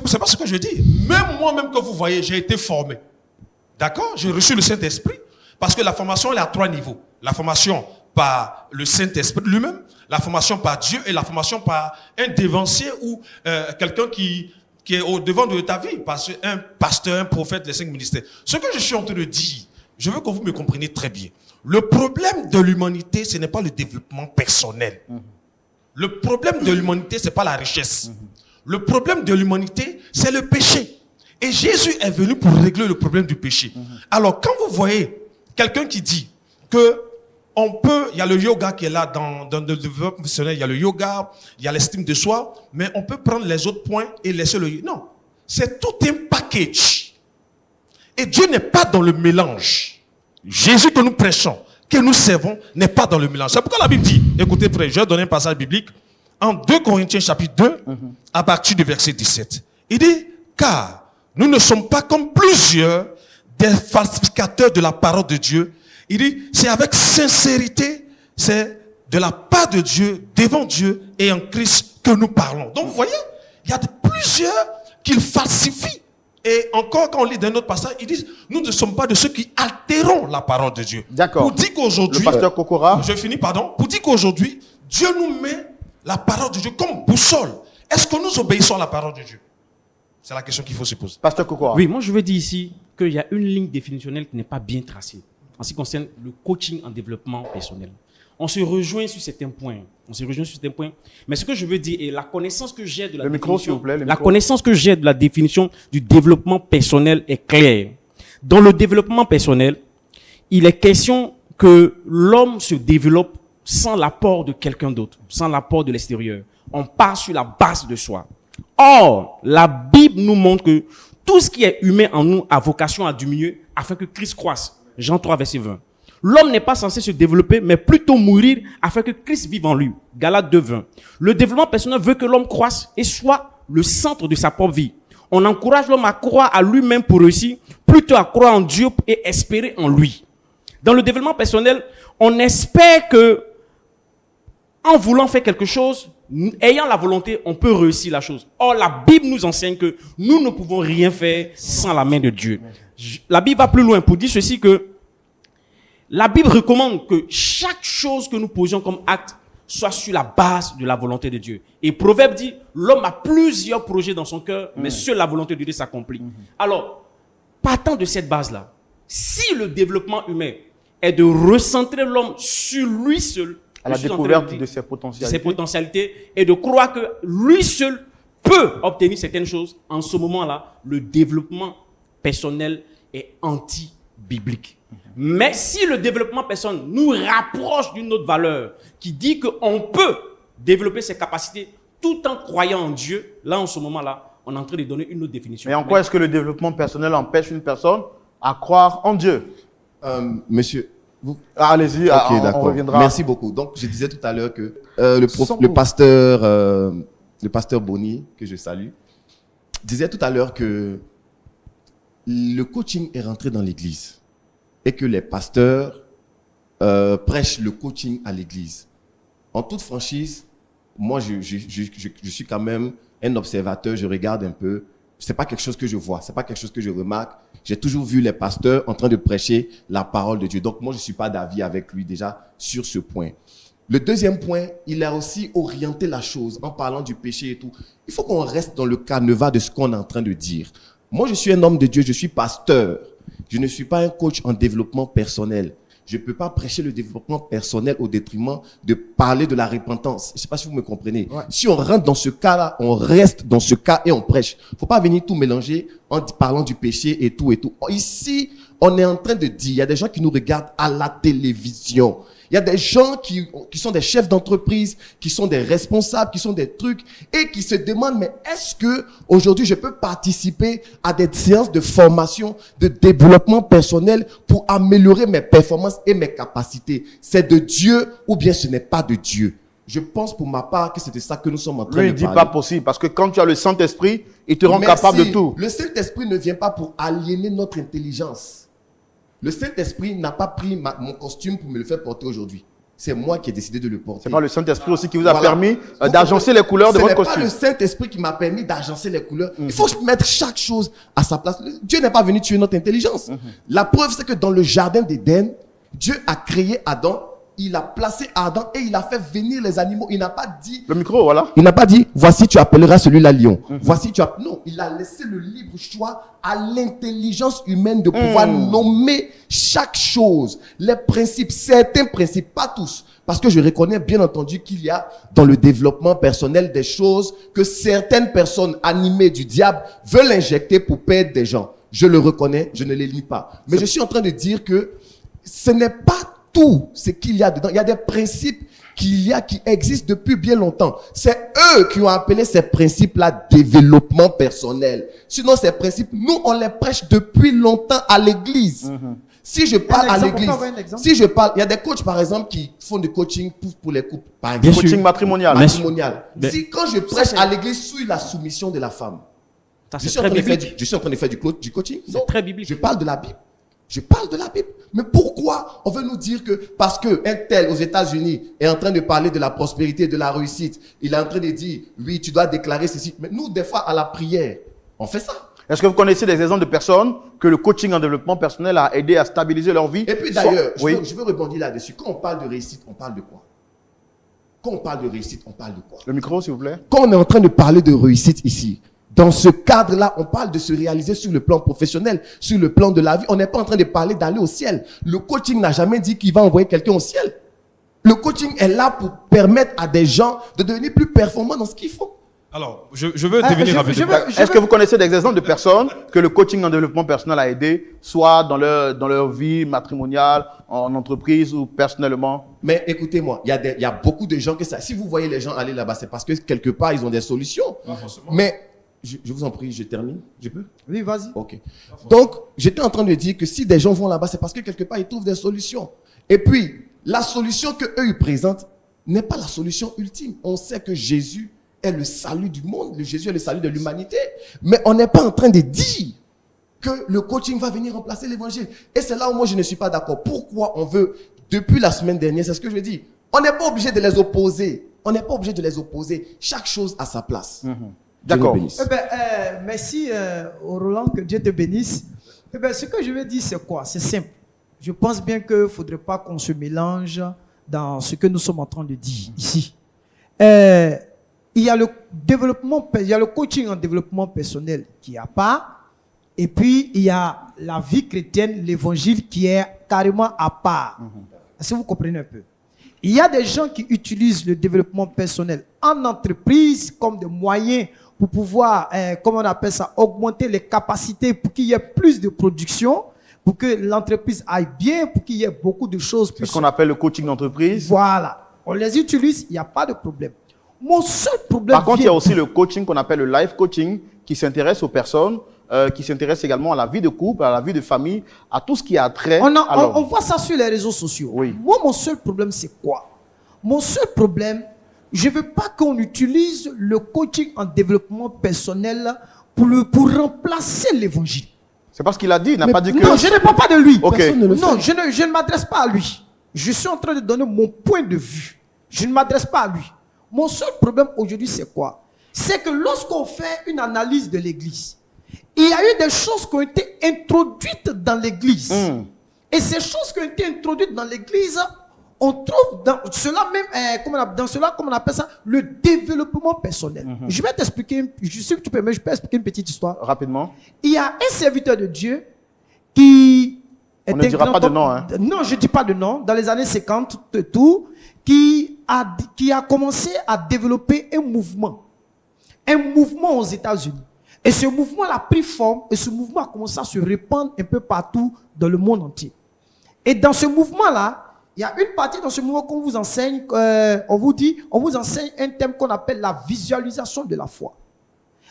C'est pas ce que je dis. Même moi-même que vous voyez, j'ai été formé. D'accord? J'ai reçu le Saint-Esprit. Parce que la formation, elle est à 3 niveaux. La formation par le Saint-Esprit lui-même, la formation par Dieu et la formation par un dévancier ou quelqu'un qui est au devant de ta vie, parce qu'un pasteur, un prophète, les 5 ministères. Ce que je suis en train de dire, je veux que vous me compreniez très bien. Le problème de l'humanité, ce n'est pas le développement personnel. Le problème de l'humanité, ce n'est pas la richesse. Le problème de l'humanité, c'est le péché. Et Jésus est venu pour régler le problème du péché. Alors, quand vous voyez quelqu'un qui dit que il y a le yoga qui est là dans le développement personnel, il y a le yoga, il y a l'estime de soi, mais on peut prendre les autres points et laisser le yoga. Non, c'est tout un package. Et Dieu n'est pas dans le mélange. Jésus que nous prêchons, que nous servons, n'est pas dans le mélange. C'est pourquoi la Bible dit, écoutez, frère, je vais donner un passage biblique, en 2 Corinthiens chapitre 2, à partir du verset 17. Il dit, car nous ne sommes pas comme plusieurs des falsificateurs de la parole de Dieu. Il dit, c'est avec sincérité, c'est de la part de Dieu, devant Dieu et en Christ que nous parlons. Donc, vous voyez, il y a plusieurs qui falsifient. Et encore, quand on lit dans notre passage, ils disent, nous ne sommes pas de ceux qui altérons la parole de Dieu. D'accord. Pour dire qu'aujourd'hui, le pasteur Kokora. Je finis, pardon. Pour dire qu'aujourd'hui, Dieu nous met la parole de Dieu comme boussole. Est-ce que nous obéissons à la parole de Dieu? C'est la question qu'il faut se poser. Pasteur Kokora. Oui, moi je veux dire ici qu'il y a une ligne définitionnelle qui n'est pas bien tracée en ce qui concerne le coaching en développement personnel. On se rejoint sur certains points. Mais ce que je veux dire est la connaissance que j'ai de la définition, connaissance que j'ai de la définition du développement personnel est claire. Dans le développement personnel, il est question que l'homme se développe sans l'apport de quelqu'un d'autre, sans l'apport de l'extérieur. On part sur la base de soi. Or, la Bible nous montre que tout ce qui est humain en nous a vocation à diminuer afin que Christ croisse. Jean 3, verset 20. L'homme n'est pas censé se développer, mais plutôt mourir afin que Christ vive en lui. Galates 2, 20. Le développement personnel veut que l'homme croisse et soit le centre de sa propre vie. On encourage l'homme à croire à lui-même pour réussir, plutôt à croire en Dieu et espérer en lui. Dans le développement personnel, on espère que, en voulant faire quelque chose, ayant la volonté, on peut réussir la chose. Or, la Bible nous enseigne que nous ne pouvons rien faire sans la main de Dieu. La Bible va plus loin pour dire ceci que la Bible recommande que chaque chose que nous posions comme acte soit sur la base de la volonté de Dieu. Et Proverbe dit, l'homme a plusieurs projets dans son cœur, mais seule la volonté de Dieu s'accomplit. Alors, partant de cette base-là, si le développement humain est de recentrer l'homme sur lui seul, à la découverte de ses potentialités, et de croire que lui seul peut obtenir certaines choses, en ce moment-là, le développement personnel est anti-biblique. Mais si le développement personnel nous rapproche d'une autre valeur qui dit qu'on peut développer ses capacités tout en croyant en Dieu, là, en ce moment-là, on est en train de donner une autre définition. Mais en quoi est-ce que le développement personnel empêche une personne à croire en Dieu? Monsieur, allez-y, okay, on reviendra. Merci beaucoup. Donc, je disais tout à l'heure que le pasteur Boni, que je salue, disait tout à l'heure que le coaching est rentré dans l'église et que les pasteurs prêchent le coaching à l'église. En toute franchise, moi, je suis quand même un observateur, je regarde un peu. C'est pas quelque chose que je vois, c'est pas quelque chose que je remarque. J'ai toujours vu les pasteurs en train de prêcher la parole de Dieu. Donc, moi, je suis pas d'avis avec lui déjà sur ce point. Le deuxième point, il a aussi orienté la chose en parlant du péché et tout. Il faut qu'on reste dans le canevas de ce qu'on est en train de dire. Moi, je suis un homme de Dieu, je suis pasteur. Je ne suis pas un coach en développement personnel. Je ne peux pas prêcher le développement personnel au détriment de parler de la repentance. Je ne sais pas si vous me comprenez. Ouais. Si on rentre dans ce cas-là, on reste dans ce cas et on prêche. Il ne faut pas venir tout mélanger en parlant du péché et tout et tout. Ici, on est en train de dire, il y a des gens qui nous regardent à la télévision. Il y a des gens qui sont des chefs d'entreprise, qui sont des responsables, qui sont des trucs et qui se demandent, mais est-ce que aujourd'hui je peux participer à des séances de formation, de développement personnel pour améliorer mes performances et mes capacités? C'est de Dieu ou bien ce n'est pas de Dieu? Je pense pour ma part que c'était ça que nous sommes en train de parler. Lui, il dit pas possible parce que quand tu as le Saint-Esprit, il te rend capable de tout. Le Saint-Esprit ne vient pas pour aliéner notre intelligence. Le Saint-Esprit n'a pas pris mon costume pour me le faire porter aujourd'hui. C'est moi qui ai décidé de le porter. C'est pas le Saint-Esprit aussi qui vous a permis d'agencer les couleurs de votre costume. Ce n'est pas le Saint-Esprit qui m'a permis d'agencer les couleurs. Il faut mettre chaque chose à sa place. Dieu n'est pas venu tuer notre intelligence. La preuve, c'est que dans le jardin d'Éden, Dieu a créé Adam. Il a placé Adam et il a fait venir les animaux. Il n'a pas dit... Le micro, voilà. Il n'a pas dit, voici tu appelleras celui-là lion. Voici tu appelleras... Non, il a laissé le libre choix à l'intelligence humaine de pouvoir nommer chaque chose. Les principes, certains principes, pas tous. Parce que je reconnais bien entendu qu'il y a dans le développement personnel des choses que certaines personnes animées du diable veulent injecter pour perdre des gens. Je le reconnais, je ne les lis pas. Mais je suis en train de dire que ce n'est pas tout ce qu'il y a dedans. Il y a des principes qui existent depuis bien longtemps. C'est eux qui ont appelé ces principes-là développement personnel. Sinon, ces principes, nous, on les prêche depuis longtemps à l'église. Si je parle à l'église, il y a des coachs, par exemple, qui font du coaching pour les couples. Par exemple, coaching matrimonial. Quand je prêche à l'église sur la soumission de la femme, je suis en train de faire du coaching. C'est très biblique. Je parle de la Bible. Je parle de la Bible. Mais pourquoi on veut nous dire que parce que un tel aux États-Unis est en train de parler de la prospérité, de la réussite, il est en train de dire, oui, tu dois déclarer ceci. Mais nous, des fois, à la prière, on fait ça. Est-ce que vous connaissez des exemples de personnes que le coaching en développement personnel a aidé à stabiliser leur vie? Et puis d'ailleurs, je veux rebondir là-dessus. Quand on parle de réussite, on parle de quoi? Quand on parle de réussite, on parle de quoi? Le micro, s'il vous plaît. Quand on est en train de parler de réussite ici, dans ce cadre-là, on parle de se réaliser sur le plan professionnel, sur le plan de la vie. On n'est pas en train de parler d'aller au ciel. Le coaching n'a jamais dit qu'il va envoyer quelqu'un au ciel. Le coaching est là pour permettre à des gens de devenir plus performants dans ce qu'ils font. Alors, je veux devenir rapidement. Est-ce que vous connaissez des exemples de personnes que le coaching en développement personnel a aidé, soit dans leur vie matrimoniale, en entreprise ou personnellement? Mais écoutez-moi, il y a beaucoup de gens que ça. Si vous voyez les gens aller là-bas, c'est parce que quelque part, ils ont des solutions. Mais, je vous en prie, je termine. Je peux? Oui, vas-y. Ok. Donc, j'étais en train de dire que si des gens vont là-bas, c'est parce que quelque part, ils trouvent des solutions. Et puis, la solution que eux ils présentent n'est pas la solution ultime. On sait que Jésus est le salut du monde. Jésus est le salut de l'humanité. Mais on n'est pas en train de dire que le coaching va venir remplacer l'évangile. Et c'est là où moi, je ne suis pas d'accord. Pourquoi on veut, depuis la semaine dernière, c'est ce que je dis, on n'est pas obligé de les opposer. On n'est pas obligé de les opposer. Chaque chose a sa place. D'accord. Merci Roland, que Dieu te bénisse. Ce que je veux dire, c'est quoi? C'est simple. Je pense bien qu'il ne faudrait pas qu'on se mélange dans ce que nous sommes en train de dire ici. Il y a le développement, il y a le coaching en développement personnel qui a pas, et puis il y a la vie chrétienne, l'évangile qui est carrément à part. Est-ce que vous comprenez un peu? Il y a des gens qui utilisent le développement personnel en entreprise comme des moyens pour pouvoir, comment on appelle ça, augmenter les capacités pour qu'il y ait plus de production, pour que l'entreprise aille bien, pour qu'il y ait beaucoup de choses. C'est ce qu'on appelle le coaching d'entreprise. Voilà. On les utilise, il n'y a pas de problème. Mon seul problème. Par contre, il y a aussi le coaching qu'on appelle le life coaching, qui s'intéresse aux personnes, qui s'intéresse également à la vie de couple, à la vie de famille, à tout ce qui a trait. On voit ça sur les réseaux sociaux. Oui. Moi, mon seul problème, c'est quoi? Mon seul problème, je ne veux pas qu'on utilise le coaching en développement personnel pour remplacer l'évangile. C'est parce qu'il a dit, il n'a pas dit que... Non, je ne parle pas de lui. Okay. Non, je ne m'adresse pas à lui. Je suis en train de donner mon point de vue. Je ne m'adresse pas à lui. Mon seul problème aujourd'hui, c'est quoi? C'est que lorsqu'on fait une analyse de l'Église, il y a eu des choses qui ont été introduites dans l'Église. Et ces choses qui ont été introduites dans l'Église, on trouve dans cela même, comme on appelle ça, le développement personnel. Je vais t'expliquer, je sais que tu peux, mais je peux expliquer une petite histoire. Rapidement. Il y a un serviteur de Dieu qui... On ne dira pas de nom, hein. Non, je ne dis pas de nom. Dans les années 50, tout, qui a commencé à développer un mouvement aux États-Unis. Et ce mouvement a pris forme et ce mouvement a commencé à se répandre un peu partout dans le monde entier. Et dans ce mouvement-là, il y a une partie dans ce mouvement qu'on vous enseigne, on vous enseigne un thème qu'on appelle la visualisation de la foi.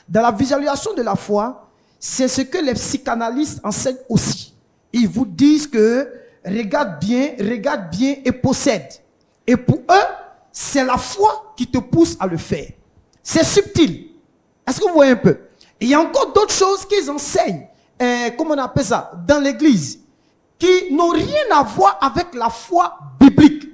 Dans la visualisation de la foi, c'est ce que les psychanalystes enseignent aussi. Ils vous disent que regarde bien et possède. Et pour eux, c'est la foi qui te pousse à le faire. C'est subtil. Est-ce que vous voyez un peu? Et il y a encore d'autres choses qu'ils enseignent, comment on appelle ça, dans l'église, qui n'ont rien à voir avec la foi biblique.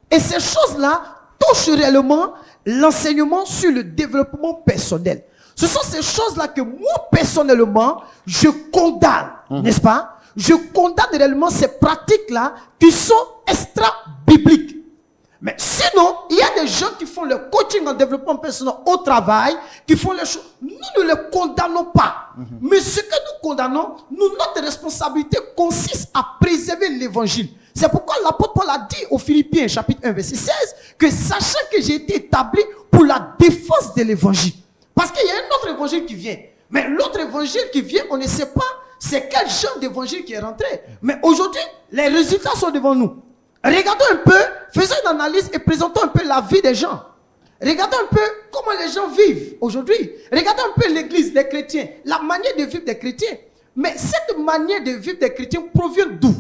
Et ces choses-là touchent réellement l'enseignement sur le développement personnel. Ce sont ces choses-là que moi, personnellement, je condamne, n'est-ce pas? Je condamne réellement ces pratiques-là qui sont extra-bibliques. Mais sinon, il y a des gens qui font le coaching en développement personnel au travail, qui font les choses. Nous ne les condamnons pas. Mais ce que nous condamnons, notre responsabilité consiste à préserver l'évangile. C'est pourquoi l'apôtre Paul a dit aux Philippiens, chapitre 1, verset 16, que sachant que j'ai été établi pour la défense de l'évangile. Parce qu'il y a un autre évangile qui vient. Mais l'autre évangile qui vient, on ne sait pas c'est quel genre d'évangile qui est rentré. Mais aujourd'hui, les résultats sont devant nous. Regardons un peu, faisons une analyse et présentons un peu la vie des gens. Regardons un peu comment les gens vivent aujourd'hui. Regardons un peu l'église des chrétiens, la manière de vivre des chrétiens. Mais cette manière de vivre des chrétiens provient d'où?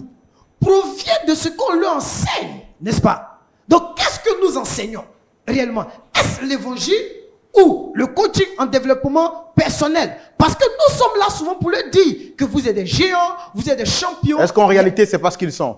Provient de ce qu'on leur enseigne, n'est-ce pas? Donc, qu'est-ce que nous enseignons réellement? Est-ce l'évangile ou le coaching en développement personnel? Parce que nous sommes là souvent pour leur dire que vous êtes des géants, vous êtes des champions. Est-ce qu'en réalité, c'est pas ce qu'ils sont?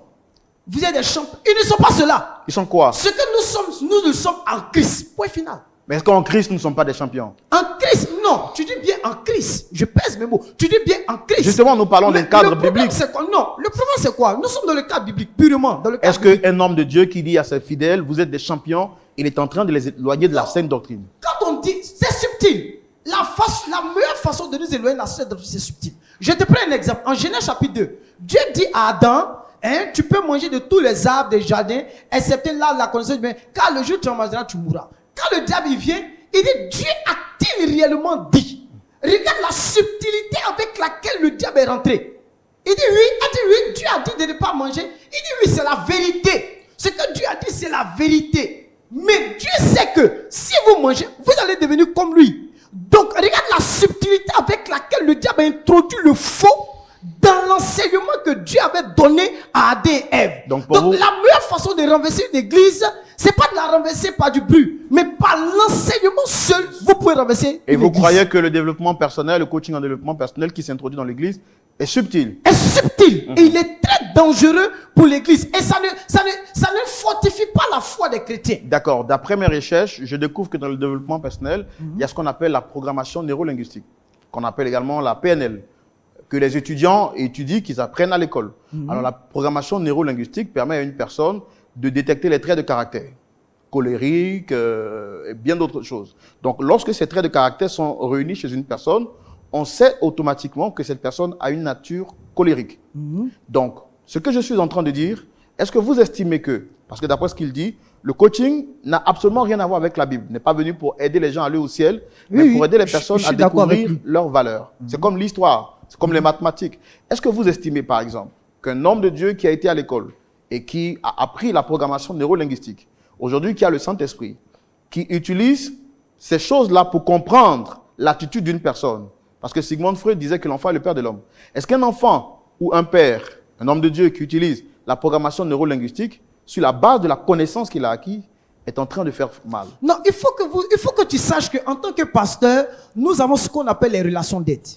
Vous êtes des champions. Ils ne sont pas cela. Ils sont quoi? Ce que nous sommes en Christ. Point final. Mais est-ce qu'en Christ, nous ne sommes pas des champions? En Christ, non. Tu dis bien en Christ. Je pèse mes mots. Tu dis bien en Christ. Justement, nous parlons d'un cadre biblique. C'est quoi? Non, le problème c'est quoi? Nous sommes dans le cadre biblique, purement. Est-ce qu'un homme de Dieu qui dit à ses fidèles, vous êtes des champions, il est en train de les éloigner de la saine doctrine. Quand on dit, c'est subtil. La meilleure façon de nous éloigner de la saine doctrine, c'est subtil. Je te prends un exemple. En Genèse chapitre 2, Dieu dit à Adam, tu peux manger de tous les arbres des jardins, excepté l'arbre de la connaissance du bien, car le jour où tu en mangeras, tu mourras. Quand le diable il vient, il dit, Dieu a-t-il réellement dit? Regarde la subtilité avec laquelle le diable est rentré. Il dit oui, Dieu a dit de ne pas manger. Il dit oui, c'est la vérité. Ce que Dieu a dit, c'est la vérité. Mais Dieu sait que si vous mangez, vous allez devenir comme lui. Donc, regarde la subtilité avec laquelle le diable a introduit le faux dans l'enseignement que Dieu avait donné à Adam et Ève. Donc la meilleure façon de renverser une église, c'est pas de la renverser par du bruit, mais par l'enseignement seul, vous pouvez renverser Et une vous église. croyez que le développement personnel, le coaching en développement personnel qui s'introduit dans l'église est subtil? Est subtil. Et il est très dangereux pour l'église. Et ça ne fortifie pas la foi des chrétiens. D'accord. D'après mes recherches, je découvre que dans le développement personnel, il y a ce qu'on appelle la programmation neurolinguistique, qu'on appelle également la PNL, que les étudiants étudient, qu'ils apprennent à l'école. Alors, la programmation neurolinguistique permet à une personne de détecter les traits de caractère, colérique, et bien d'autres choses. Donc, lorsque ces traits de caractère sont réunis chez une personne, on sait automatiquement que cette personne a une nature colérique. Donc, ce que je suis en train de dire, est-ce que vous estimez que, parce que d'après ce qu'il dit, le coaching n'a absolument rien à voir avec la Bible, n'est pas venu pour aider les gens à aller au ciel, mais pour aider les personnes à découvrir leurs valeurs. C'est comme l'histoire. C'est comme les mathématiques. Est-ce que vous estimez, par exemple, qu'un homme de Dieu qui a été à l'école et qui a appris la programmation neurolinguistique, aujourd'hui qui a le Saint-Esprit, qui utilise ces choses-là pour comprendre l'attitude d'une personne, parce que Sigmund Freud disait que l'enfant est le père de l'homme. Est-ce qu'un enfant ou un père, un homme de Dieu qui utilise la programmation neurolinguistique, sur la base de la connaissance qu'il a acquis, est en train de faire mal? Non, il faut que tu saches qu'en tant que pasteur, nous avons ce qu'on appelle les relations d'aide.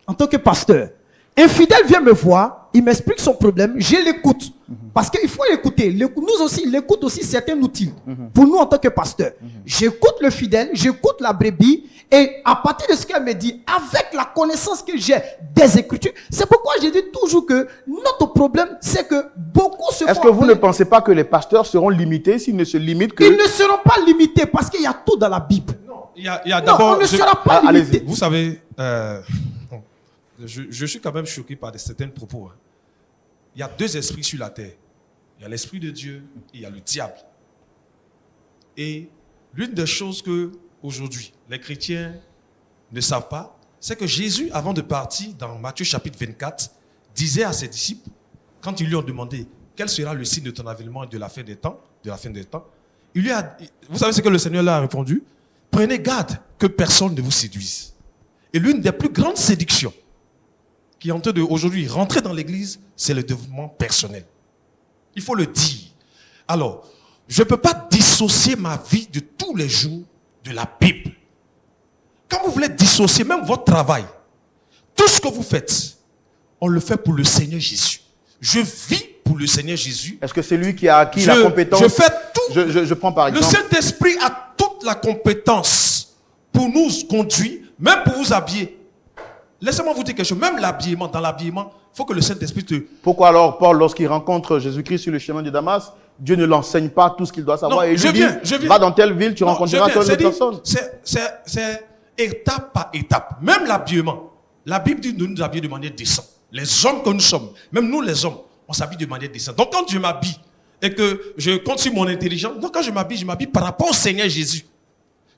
En tant que pasteur, un fidèle vient me voir, il m'explique son problème, je l'écoute. Parce qu'il faut l'écouter. Nous aussi, il écoute aussi certains outils. Pour nous en tant que pasteur. J'écoute le fidèle, j'écoute la brebis, et à partir de ce qu'elle me dit, avec la connaissance que j'ai des Écritures, c'est pourquoi je dis toujours que notre problème, c'est que beaucoup se font... Est-ce que vous ne pensez pas que les pasteurs seront limités s'ils ne se limitent que... Ils ne seront pas limités parce qu'il y a tout dans la Bible. Non, il y a Non, d'abord... on ne sera pas allez-y. limité. Vous savez, je suis quand même choqué par certains propos. Hein. Il y a deux esprits sur la terre. Il y a l'esprit de Dieu et il y a le diable. Et l'une des choses que aujourd'hui les chrétiens ne savent pas, c'est que Jésus, avant de partir, dans Matthieu chapitre 24, disait à ses disciples, quand ils lui ont demandé quel sera le signe de ton avènement et de la fin des temps, il lui a, vous savez ce que le Seigneur leur a répondu? Prenez garde que personne ne vous séduise. Et l'une des plus grandes séductions qui est en train de aujourd'hui rentrer dans l'église, c'est le développement personnel. Il faut le dire. Alors, je ne peux pas dissocier ma vie de tous les jours de la Bible. Quand vous voulez dissocier même votre travail, tout ce que vous faites, on le fait pour le Seigneur Jésus. Je vis pour le Seigneur Jésus. Est-ce que c'est lui qui a acquis la compétence? Je fais tout. Je prends par exemple... Le Saint-Esprit a toute la compétence pour nous conduire, même pour vous habiller. Laissez-moi vous dire quelque chose. Même l'habillement, dans l'habillement, il faut que le Saint-Esprit te... Pourquoi alors Paul, lorsqu'il rencontre Jésus-Christ sur le chemin de Damas, Dieu ne l'enseigne pas tout ce qu'il doit savoir? Non, et il lui dit, va dans telle ville, tu rencontreras telle personne. C'est étape par étape. Même l'habillement. La Bible dit de nous habiller de manière décente. Les hommes que nous sommes, même nous les hommes, on s'habille de manière décente. Donc quand je m'habille et que je compte sur mon intelligence, donc quand je m'habille par rapport au Seigneur Jésus.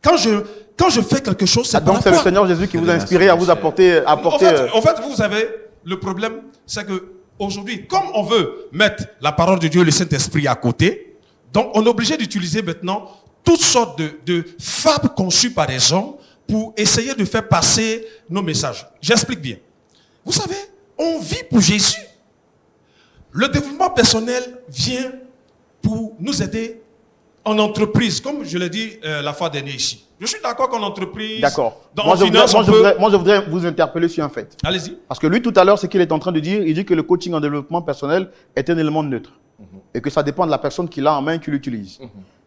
Quand je fais quelque chose, c'est par rapport... Donc c'est le Seigneur Jésus qui vous a inspiré à vous apporter... En fait, vous savez, le problème, c'est que aujourd'hui, comme on veut mettre la parole de Dieu et le Saint-Esprit à côté, donc on est obligé d'utiliser maintenant toutes sortes de fables conçues par des hommes pour essayer de faire passer nos messages. J'explique bien. Vous savez, on vit pour Jésus. Le développement personnel vient pour nous aider en entreprise, comme je l'ai dit la fois dernière ici. Je suis d'accord qu'en entreprise, d'accord. Moi, je voudrais vous interpeller sur un fait. Allez-y. Parce que lui, tout à l'heure, ce qu'il est en train de dire, il dit que le coaching en développement personnel est un élément neutre. Et que ça dépend de la personne qui l'a en main et qui l'utilise.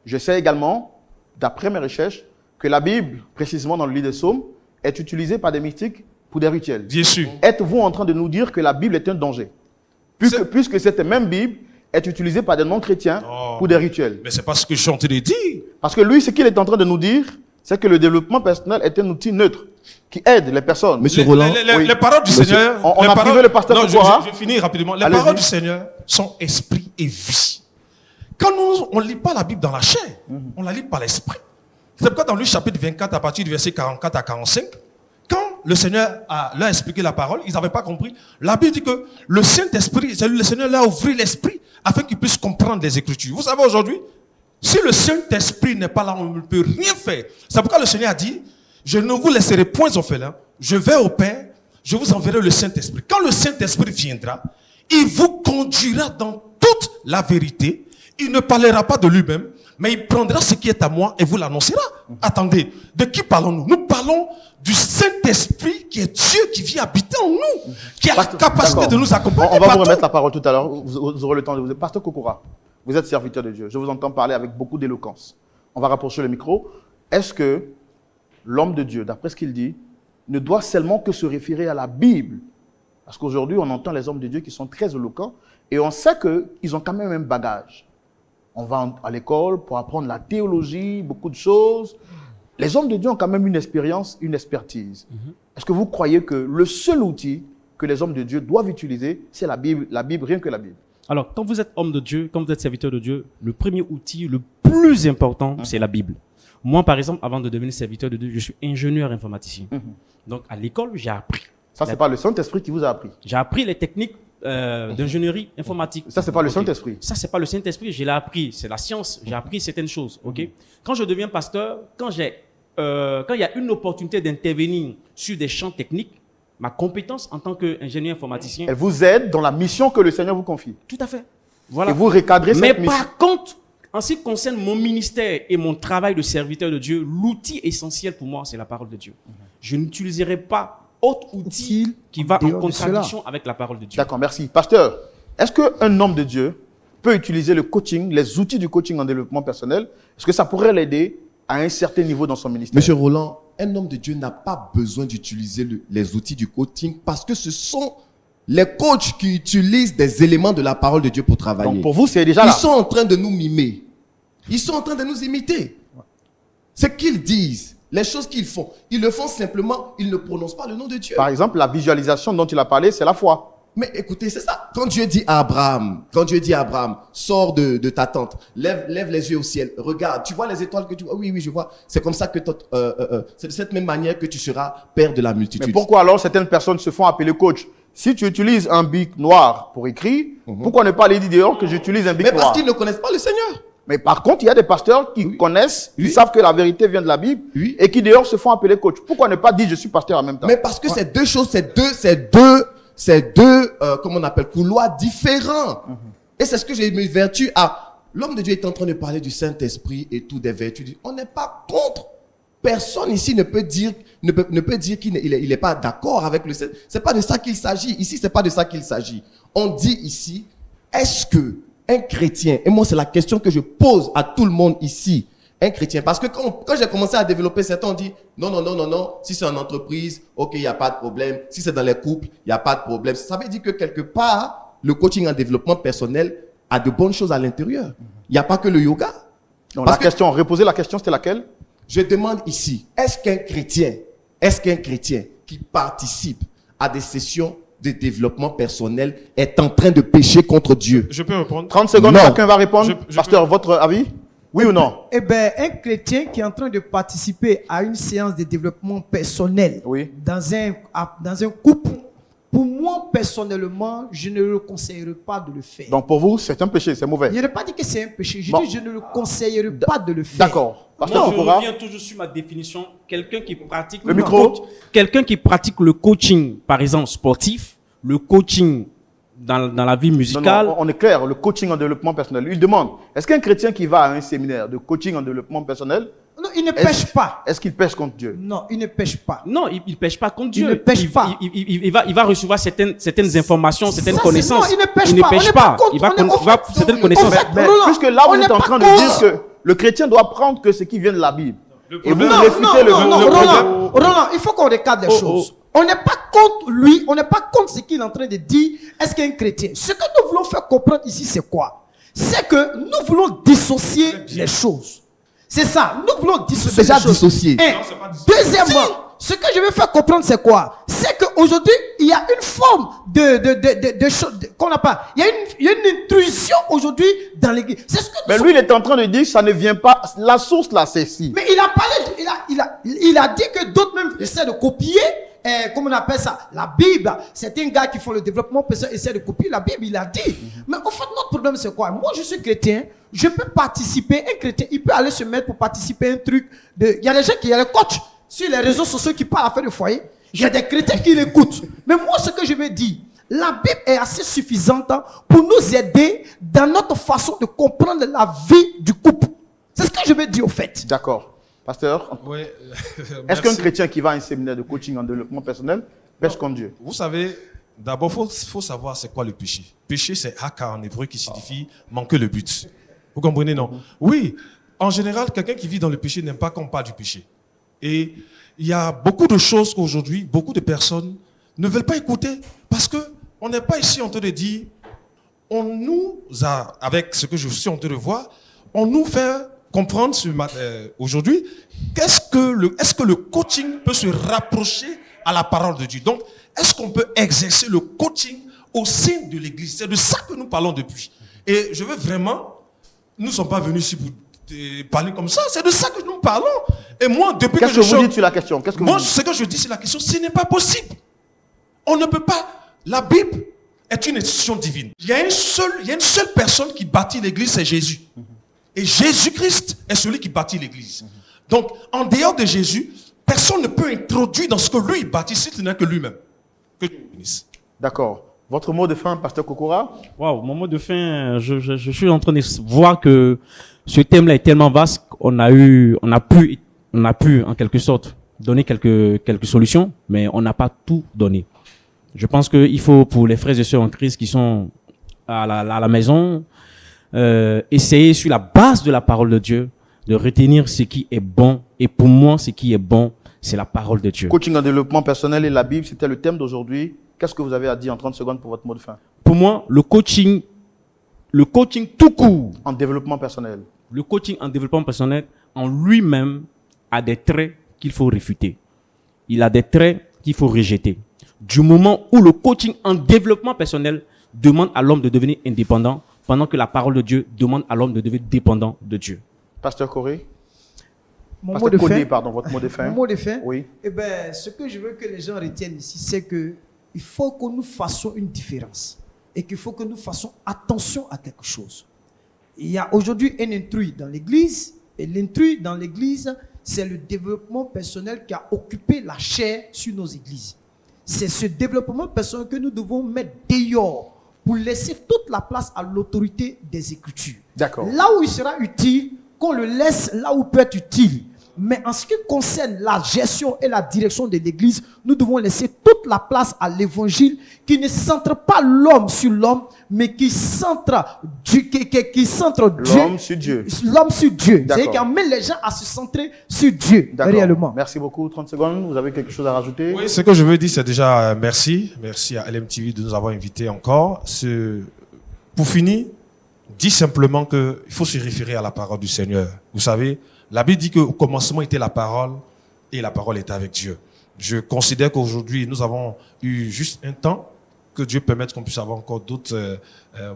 Je sais également, d'après mes recherches, que la Bible, précisément dans le livre des Psaumes, est utilisée par des mystiques pour des rituels. Bien sûr. Êtes-vous en train de nous dire que la Bible est un danger? Puisque cette même Bible est utilisé par des non-chrétiens Non. pour des rituels. Mais c'est pas ce que je suis en train de dire. Parce que lui, ce qu'il est en train de nous dire, c'est que le développement personnel est un outil neutre qui aide les personnes. Monsieur Roland, Oui. Les paroles du Monsieur, Seigneur. on les a paroles- privé le pasteur Non, Kokora. je finis rapidement. Les Allez-y. paroles du Seigneur sont esprit et vie. Quand on ne lit pas la Bible dans la chair, on la lit par l'esprit. C'est pourquoi dans Luc chapitre 24, à partir du verset 44 à 45, quand le Seigneur leur a expliqué la parole, ils n'avaient pas compris. La Bible dit que le Saint-Esprit, c'est le Seigneur leur a ouvert l'esprit afin qu'ils puissent comprendre les Écritures. Vous savez aujourd'hui, si le Saint-Esprit n'est pas là, on ne peut rien faire. C'est pourquoi le Seigneur a dit, je ne vous laisserai point orphelins, je vais au Père, je vous enverrai le Saint-Esprit. Quand le Saint-Esprit viendra, il vous conduira dans toute la vérité. Il ne parlera pas de lui-même, mais il prendra ce qui est à moi et vous l'annoncera. Attendez, de qui parlons-nous? Nous parlons du Saint-Esprit qui est Dieu, qui vient habiter en nous, qui a la capacité D'accord. de nous accompagner. On va vous partout. remettre la parole tout à l'heure. Vous aurez le temps de vous dire. Pasteur Kokora, vous êtes serviteur de Dieu. Je vous entends parler avec beaucoup d'éloquence. On va rapprocher le micro. Est-ce que l'homme de Dieu, d'après ce qu'il dit, ne doit seulement que se référer à la Bible? Parce qu'aujourd'hui, on entend les hommes de Dieu qui sont très éloquents et on sait qu'ils ont quand même un bagage. On va à l'école pour apprendre la théologie, beaucoup de choses. Les hommes de Dieu ont quand même une expérience, une expertise. Est-ce que vous croyez que le seul outil que les hommes de Dieu doivent utiliser, c'est la Bible, rien que la Bible? Alors, quand vous êtes homme de Dieu, quand vous êtes serviteur de Dieu, le premier outil, le plus important, c'est la Bible. Moi, par exemple, avant de devenir serviteur de Dieu, je suis ingénieur informaticien. Donc, à l'école, j'ai appris. Ça, c'est pas le Saint-Esprit qui vous a appris. J'ai appris les techniques d'ingénierie informatique. Ça, c'est pas le Ok. Saint-Esprit. Ça, c'est pas le Saint-Esprit, je l'ai appris. C'est la science. J'ai appris certaines choses. Ok. Quand je deviens pasteur, quand il y a une opportunité d'intervenir sur des champs techniques, ma compétence en tant qu'ingénieur informaticien, Elle vous aide dans la mission que le Seigneur vous confie. tout à fait. Voilà. Et vous recadrez Mais cette mission. par contre, en ce qui concerne mon ministère et mon travail de serviteur de Dieu, l'outil essentiel pour moi, c'est la parole de Dieu. Je n'utiliserai pas autre outil qui va en dehors de contradiction avec la parole de Dieu. D'accord, merci. Pasteur, est-ce qu'un homme de Dieu peut utiliser le coaching, les outils du coaching en développement personnel? Est-ce que ça pourrait l'aider à un certain niveau dans son ministère? Monsieur Roland, un homme de Dieu n'a pas besoin d'utiliser les outils du coaching parce que ce sont les coachs qui utilisent des éléments de la parole de Dieu pour travailler. Donc pour vous, c'est déjà Ils là. sont en train de nous mimer. Ils sont en train de nous imiter. Ce qu'ils disent, les choses qu'ils font, ils le font simplement, ils ne prononcent pas le nom de Dieu. Par exemple, la visualisation dont il a parlé, c'est la foi. Mais écoutez, c'est ça. Quand Dieu dit à Abraham, sors de ta tente, lève les yeux au ciel, regarde, tu vois les étoiles que tu vois. Oui, je vois. C'est comme ça que c'est de cette même manière que tu seras père de la multitude. Mais pourquoi alors certaines personnes se font appeler coach? Si tu utilises un bic noir pour écrire, pourquoi ne pas aller dire dehors que j'utilise un bic Mais noir? parce qu'ils ne connaissent pas le Seigneur. Mais par contre, il y a des pasteurs qui connaissent, qui savent que la vérité vient de la Bible Oui. et qui dehors se font appeler coach. Pourquoi ne pas dire je suis pasteur en même temps? Mais parce que c'est deux choses, c'est deux comment on appelle, couloirs différents. Et c'est ce que j'ai mis vertu à. L'homme de Dieu est en train de parler du Saint-Esprit et tout des vertus. On n'est pas contre. Personne ici ne peut dire qu'il n'est pas d'accord avec le Saint. C'est pas de ça qu'il s'agit. Ici, c'est pas de ça qu'il s'agit. On dit ici, est-ce que un chrétien, et moi c'est la question que je pose à tout le monde ici, un chrétien, parce que quand j'ai commencé à développer certains, on dit non, si c'est en entreprise, ok, il n'y a pas de problème. Si c'est dans les couples, il n'y a pas de problème. Ça veut dire que quelque part, le coaching en développement personnel a de bonnes choses à l'intérieur. Il n'y a pas que le yoga. Donc Parce la question, reposer la question, c'était laquelle? Je demande ici, est-ce qu'un chrétien qui participe à des sessions de développement personnel est en train de pécher contre Dieu? Je peux répondre? 30 secondes, Non. chacun va répondre. Je Pasteur, votre avis? Oui ou non? Eh bien, un chrétien qui est en train de participer à une séance de développement personnel Oui. dans un couple, pour moi, personnellement, je ne le conseillerais pas de le faire. Donc pour vous, c'est un péché, c'est mauvais. Je n'ai pas dit que c'est un péché. Je Bon. dis je ne le conseillerais pas de le faire. D'accord. Moi, Pasteur je Kokora? reviens toujours sur ma définition. Quelqu'un qui pratique Le micro. quelqu'un qui pratique le coaching, par exemple sportif, le coaching dans la vie Non, musicale. non, on est clair, le coaching en développement personnel. Lui demande, est-ce qu'un chrétien qui va à un séminaire de coaching en développement personnel, Non, il ne pêche pas. est-ce qu'il pêche contre Dieu? Non, il ne pêche pas. Non, il ne pêche pas contre Il Dieu. ne pêche pas. Il va recevoir certaines informations, certaines Ça, connaissances. non, il ne pêche pas. On n'est pas contre. Il va On est- avoir en fait, certaines en connaissances. fait, Mais Roland, puisque là, on vous n'est êtes en pas train de contre. dire que le chrétien doit prendre que ce qui vient de la Bible. Et vous problème- réfutez le non, problème. Roland, il faut qu'on recadre les choses. On n'est pas contre lui, on n'est pas contre ce qu'il est en train de dire. Est-ce qu'un chrétien? Ce que nous voulons faire comprendre ici, c'est quoi? C'est que nous voulons dissocier les choses. C'est ça, nous voulons dissocier Déjà les choses. dissocié. Et deuxièmement, ce que je veux faire comprendre, c'est quoi? C'est qu'aujourd'hui, il y a une forme de choses qu'on n'a pas. Il y a une intrusion aujourd'hui dans l'église. C'est ce que Mais lui, il est en train de dire que ça ne vient pas. La source, là, c'est ici. mais il a parlé, il a dit que d'autres même essaient de copier, comment on appelle ça, la Bible. C'est un gars qui font le développement personnel, essaie de copier la Bible, il a dit. Mais en fait, notre problème, c'est quoi? Moi, je suis chrétien, je peux participer, un chrétien, il peut aller se mettre pour participer à un truc il y a des gens il y a les coachs sur les réseaux sociaux qui parlent à faire de foyer. Il y a des chrétiens qui l'écoutent. Mais moi, ce que je veux dire, la Bible est assez suffisante pour nous aider dans notre façon de comprendre la vie du couple. C'est ce que je veux dire au fait. D'accord. Pasteur, Oui, est-ce qu'un merci. chrétien qui va à un séminaire de coaching en développement personnel pêche contre Dieu? Vous savez, d'abord, faut savoir c'est quoi le péché. Péché, c'est haka en hébreu qui signifie manquer le but. Vous comprenez, non? Oui, en général, quelqu'un qui vit dans le péché n'aime pas qu'on parle du péché. Et il y a beaucoup de choses qu'aujourd'hui, beaucoup de personnes ne veulent pas écouter parce que on n'est pas ici en train de dire, on nous a, avec ce que je suis en train de voir, on nous fait comprendre aujourd'hui est-ce que le coaching peut se rapprocher à la parole de Dieu. Donc, est-ce qu'on peut exercer le coaching au sein de l'Église? C'est de ça que nous parlons depuis. Et je veux vraiment, nous ne sommes pas venus ici pour parler comme ça, c'est de ça que nous parlons. Et moi, depuis Qu'est-ce que que je vous suis... dites sur la question? Qu'est-ce que Moi, vous dites? ce que je dis sur la question, ce n'est pas possible. On ne peut pas. La Bible est une institution divine. Il y a une seule personne qui bâtit l'Église, c'est Jésus. Et Jésus-Christ est celui qui bâtit l'Église. Donc, en dehors de Jésus, personne ne peut introduire dans ce que lui bâtit, si ce n'est que lui-même. Que Dieu bénisse. D'accord. Votre mot de fin, Pasteur Kokora? Waouh, mon mot de fin, je suis en train de voir que ce thème-là est tellement vaste qu'on a pu en quelque sorte donner quelques solutions, mais on n'a pas tout donné. Je pense qu'il faut, pour les frères et sœurs en Christ qui sont à la maison, essayer sur la base de la parole de Dieu de retenir ce qui est bon. Et pour moi, ce qui est bon, c'est la parole de Dieu. Coaching en développement personnel et la Bible, c'était le thème d'aujourd'hui. Qu'est-ce que vous avez à dire en 30 secondes pour votre mot de fin? Pour moi, le coaching tout court, En développement personnel. le coaching en développement personnel en lui-même a des traits qu'il faut réfuter. Il a des traits qu'il faut rejeter. Du moment où le coaching en développement personnel demande à l'homme de devenir indépendant, pendant que la parole de Dieu demande à l'homme de devenir dépendant de Dieu. Pasteur Corée? Mon Pasteur mot de Codé, fin. pardon, votre mot de fin. Mon mot de fin. Oui. Eh ben, ce que je veux que les gens retiennent ici, c'est que il faut que nous fassions une différence et qu'il faut que nous fassions attention à quelque chose. Il y a aujourd'hui un intrus dans l'église et l'intrus dans l'église, c'est le développement personnel qui a occupé la chair sur nos églises. C'est ce développement personnel que nous devons mettre dehors pour laisser toute la place à l'autorité des Écritures. D'accord. Là où il sera utile, qu'on le laisse là où il peut être utile. Mais en ce qui concerne la gestion et la direction de l'Église, nous devons laisser toute la place à l'Évangile qui ne centre pas l'homme sur l'homme, mais qui centre Dieu, qui centre L'homme sur Dieu. L'homme sur Dieu. D'accord. C'est-à-dire qui amène les gens à se centrer sur Dieu, D'accord. réellement. Merci beaucoup. 30 secondes. Vous avez quelque chose à rajouter? Oui, ce que je veux dire, c'est déjà merci. Merci à LMTV de nous avoir invités encore. Pour finir, dis simplement qu'il faut se référer à la parole du Seigneur. Vous savez, la Bible dit qu'au commencement était la parole et la parole était avec Dieu. Je considère qu'aujourd'hui, nous avons eu juste un temps, que Dieu permette qu'on puisse avoir encore d'autres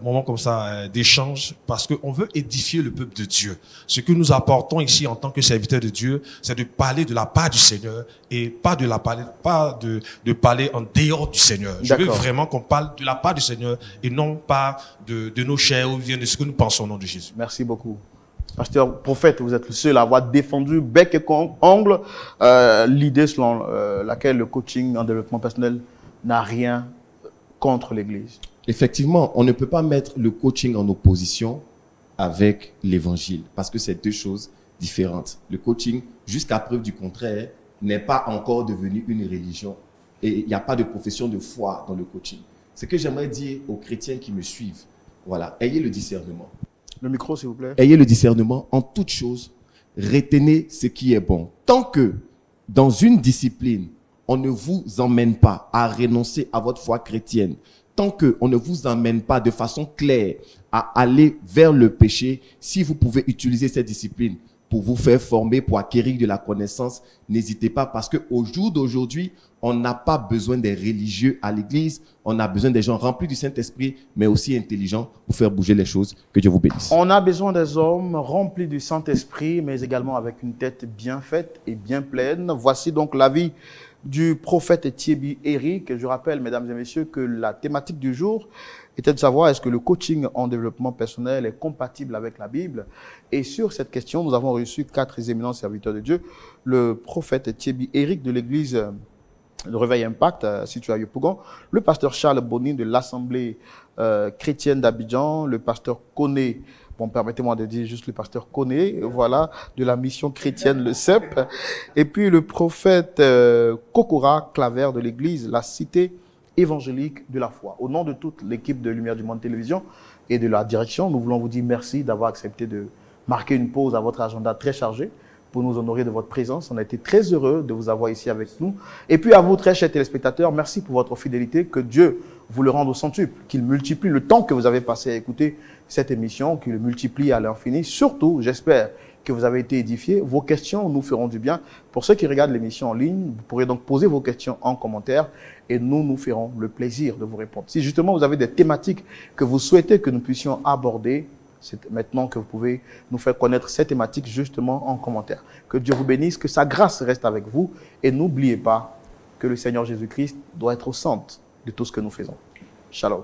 moments comme ça d'échange, parce qu'on veut édifier le peuple de Dieu. Ce que nous apportons ici en tant que serviteurs de Dieu, c'est de parler de la part du Seigneur et pas de parler en dehors du Seigneur. Je veux D'accord. vraiment qu'on parle de la part du Seigneur et non pas de nos chairs ou bien de ce que nous pensons au nom de Jésus. Merci beaucoup. Pasteur Prophète, vous êtes le seul à avoir défendu bec et ongle l'idée selon laquelle le coaching en développement personnel n'a rien contre l'Église. Effectivement, on ne peut pas mettre le coaching en opposition avec l'évangile parce que c'est deux choses différentes. Le coaching, jusqu'à preuve du contraire, n'est pas encore devenu une religion et il n'y a pas de profession de foi dans le coaching. Ce que j'aimerais dire aux chrétiens qui me suivent, voilà, ayez le discernement. Le micro, s'il vous plaît. Ayez le discernement en toutes choses. Retenez ce qui est bon. Tant que dans une discipline, on ne vous emmène pas à renoncer à votre foi chrétienne, tant qu'on ne vous emmène pas de façon claire à aller vers le péché, si vous pouvez utiliser cette discipline pour vous faire former, pour acquérir de la connaissance, n'hésitez pas, parce qu'au jour d'aujourd'hui, on n'a pas besoin des religieux à l'église, on a besoin des gens remplis du Saint-Esprit, mais aussi intelligents pour faire bouger les choses. Que Dieu vous bénisse. On a besoin des hommes remplis du Saint-Esprit, mais également avec une tête bien faite et bien pleine. Voici donc l'avis du prophète Thierry Eric. Je rappelle, mesdames et messieurs, que la thématique du jour était de savoir est-ce que le coaching en développement personnel est compatible avec la Bible. Et sur cette question, nous avons reçu 4 éminents serviteurs de Dieu. Le prophète Thierry Eric de l'église de Réveil Impact, situé à Yopougon, le pasteur Charles Bonin de l'Assemblée chrétienne d'Abidjan, le pasteur Koné, bon, permettez-moi de dire juste le pasteur Koné, voilà, de la mission chrétienne, le CEP, et puis le prophète Kokora Claver de l'église, la cité évangélique de la foi. Au nom de toute l'équipe de Lumière du Monde Télévision et de la direction, nous voulons vous dire merci d'avoir accepté de marquer une pause à votre agenda très chargé pour nous honorer de votre présence. On a été très heureux de vous avoir ici avec nous. Et puis à vous, très chers téléspectateurs, merci pour votre fidélité. Que Dieu vous le rende au centuple, qu'il multiplie le temps que vous avez passé à écouter cette émission, qu'il le multiplie à l'infini. Surtout, j'espère que vous avez été édifiés. Vos questions nous feront du bien. Pour ceux qui regardent l'émission en ligne, vous pourrez donc poser vos questions en commentaire et nous ferons le plaisir de vous répondre. Si justement vous avez des thématiques que vous souhaitez que nous puissions aborder, c'est maintenant que vous pouvez nous faire connaître ces thématiques justement en commentaire. Que Dieu vous bénisse, que sa grâce reste avec vous et n'oubliez pas que le Seigneur Jésus-Christ doit être au centre de tout ce que nous faisons. Shalom.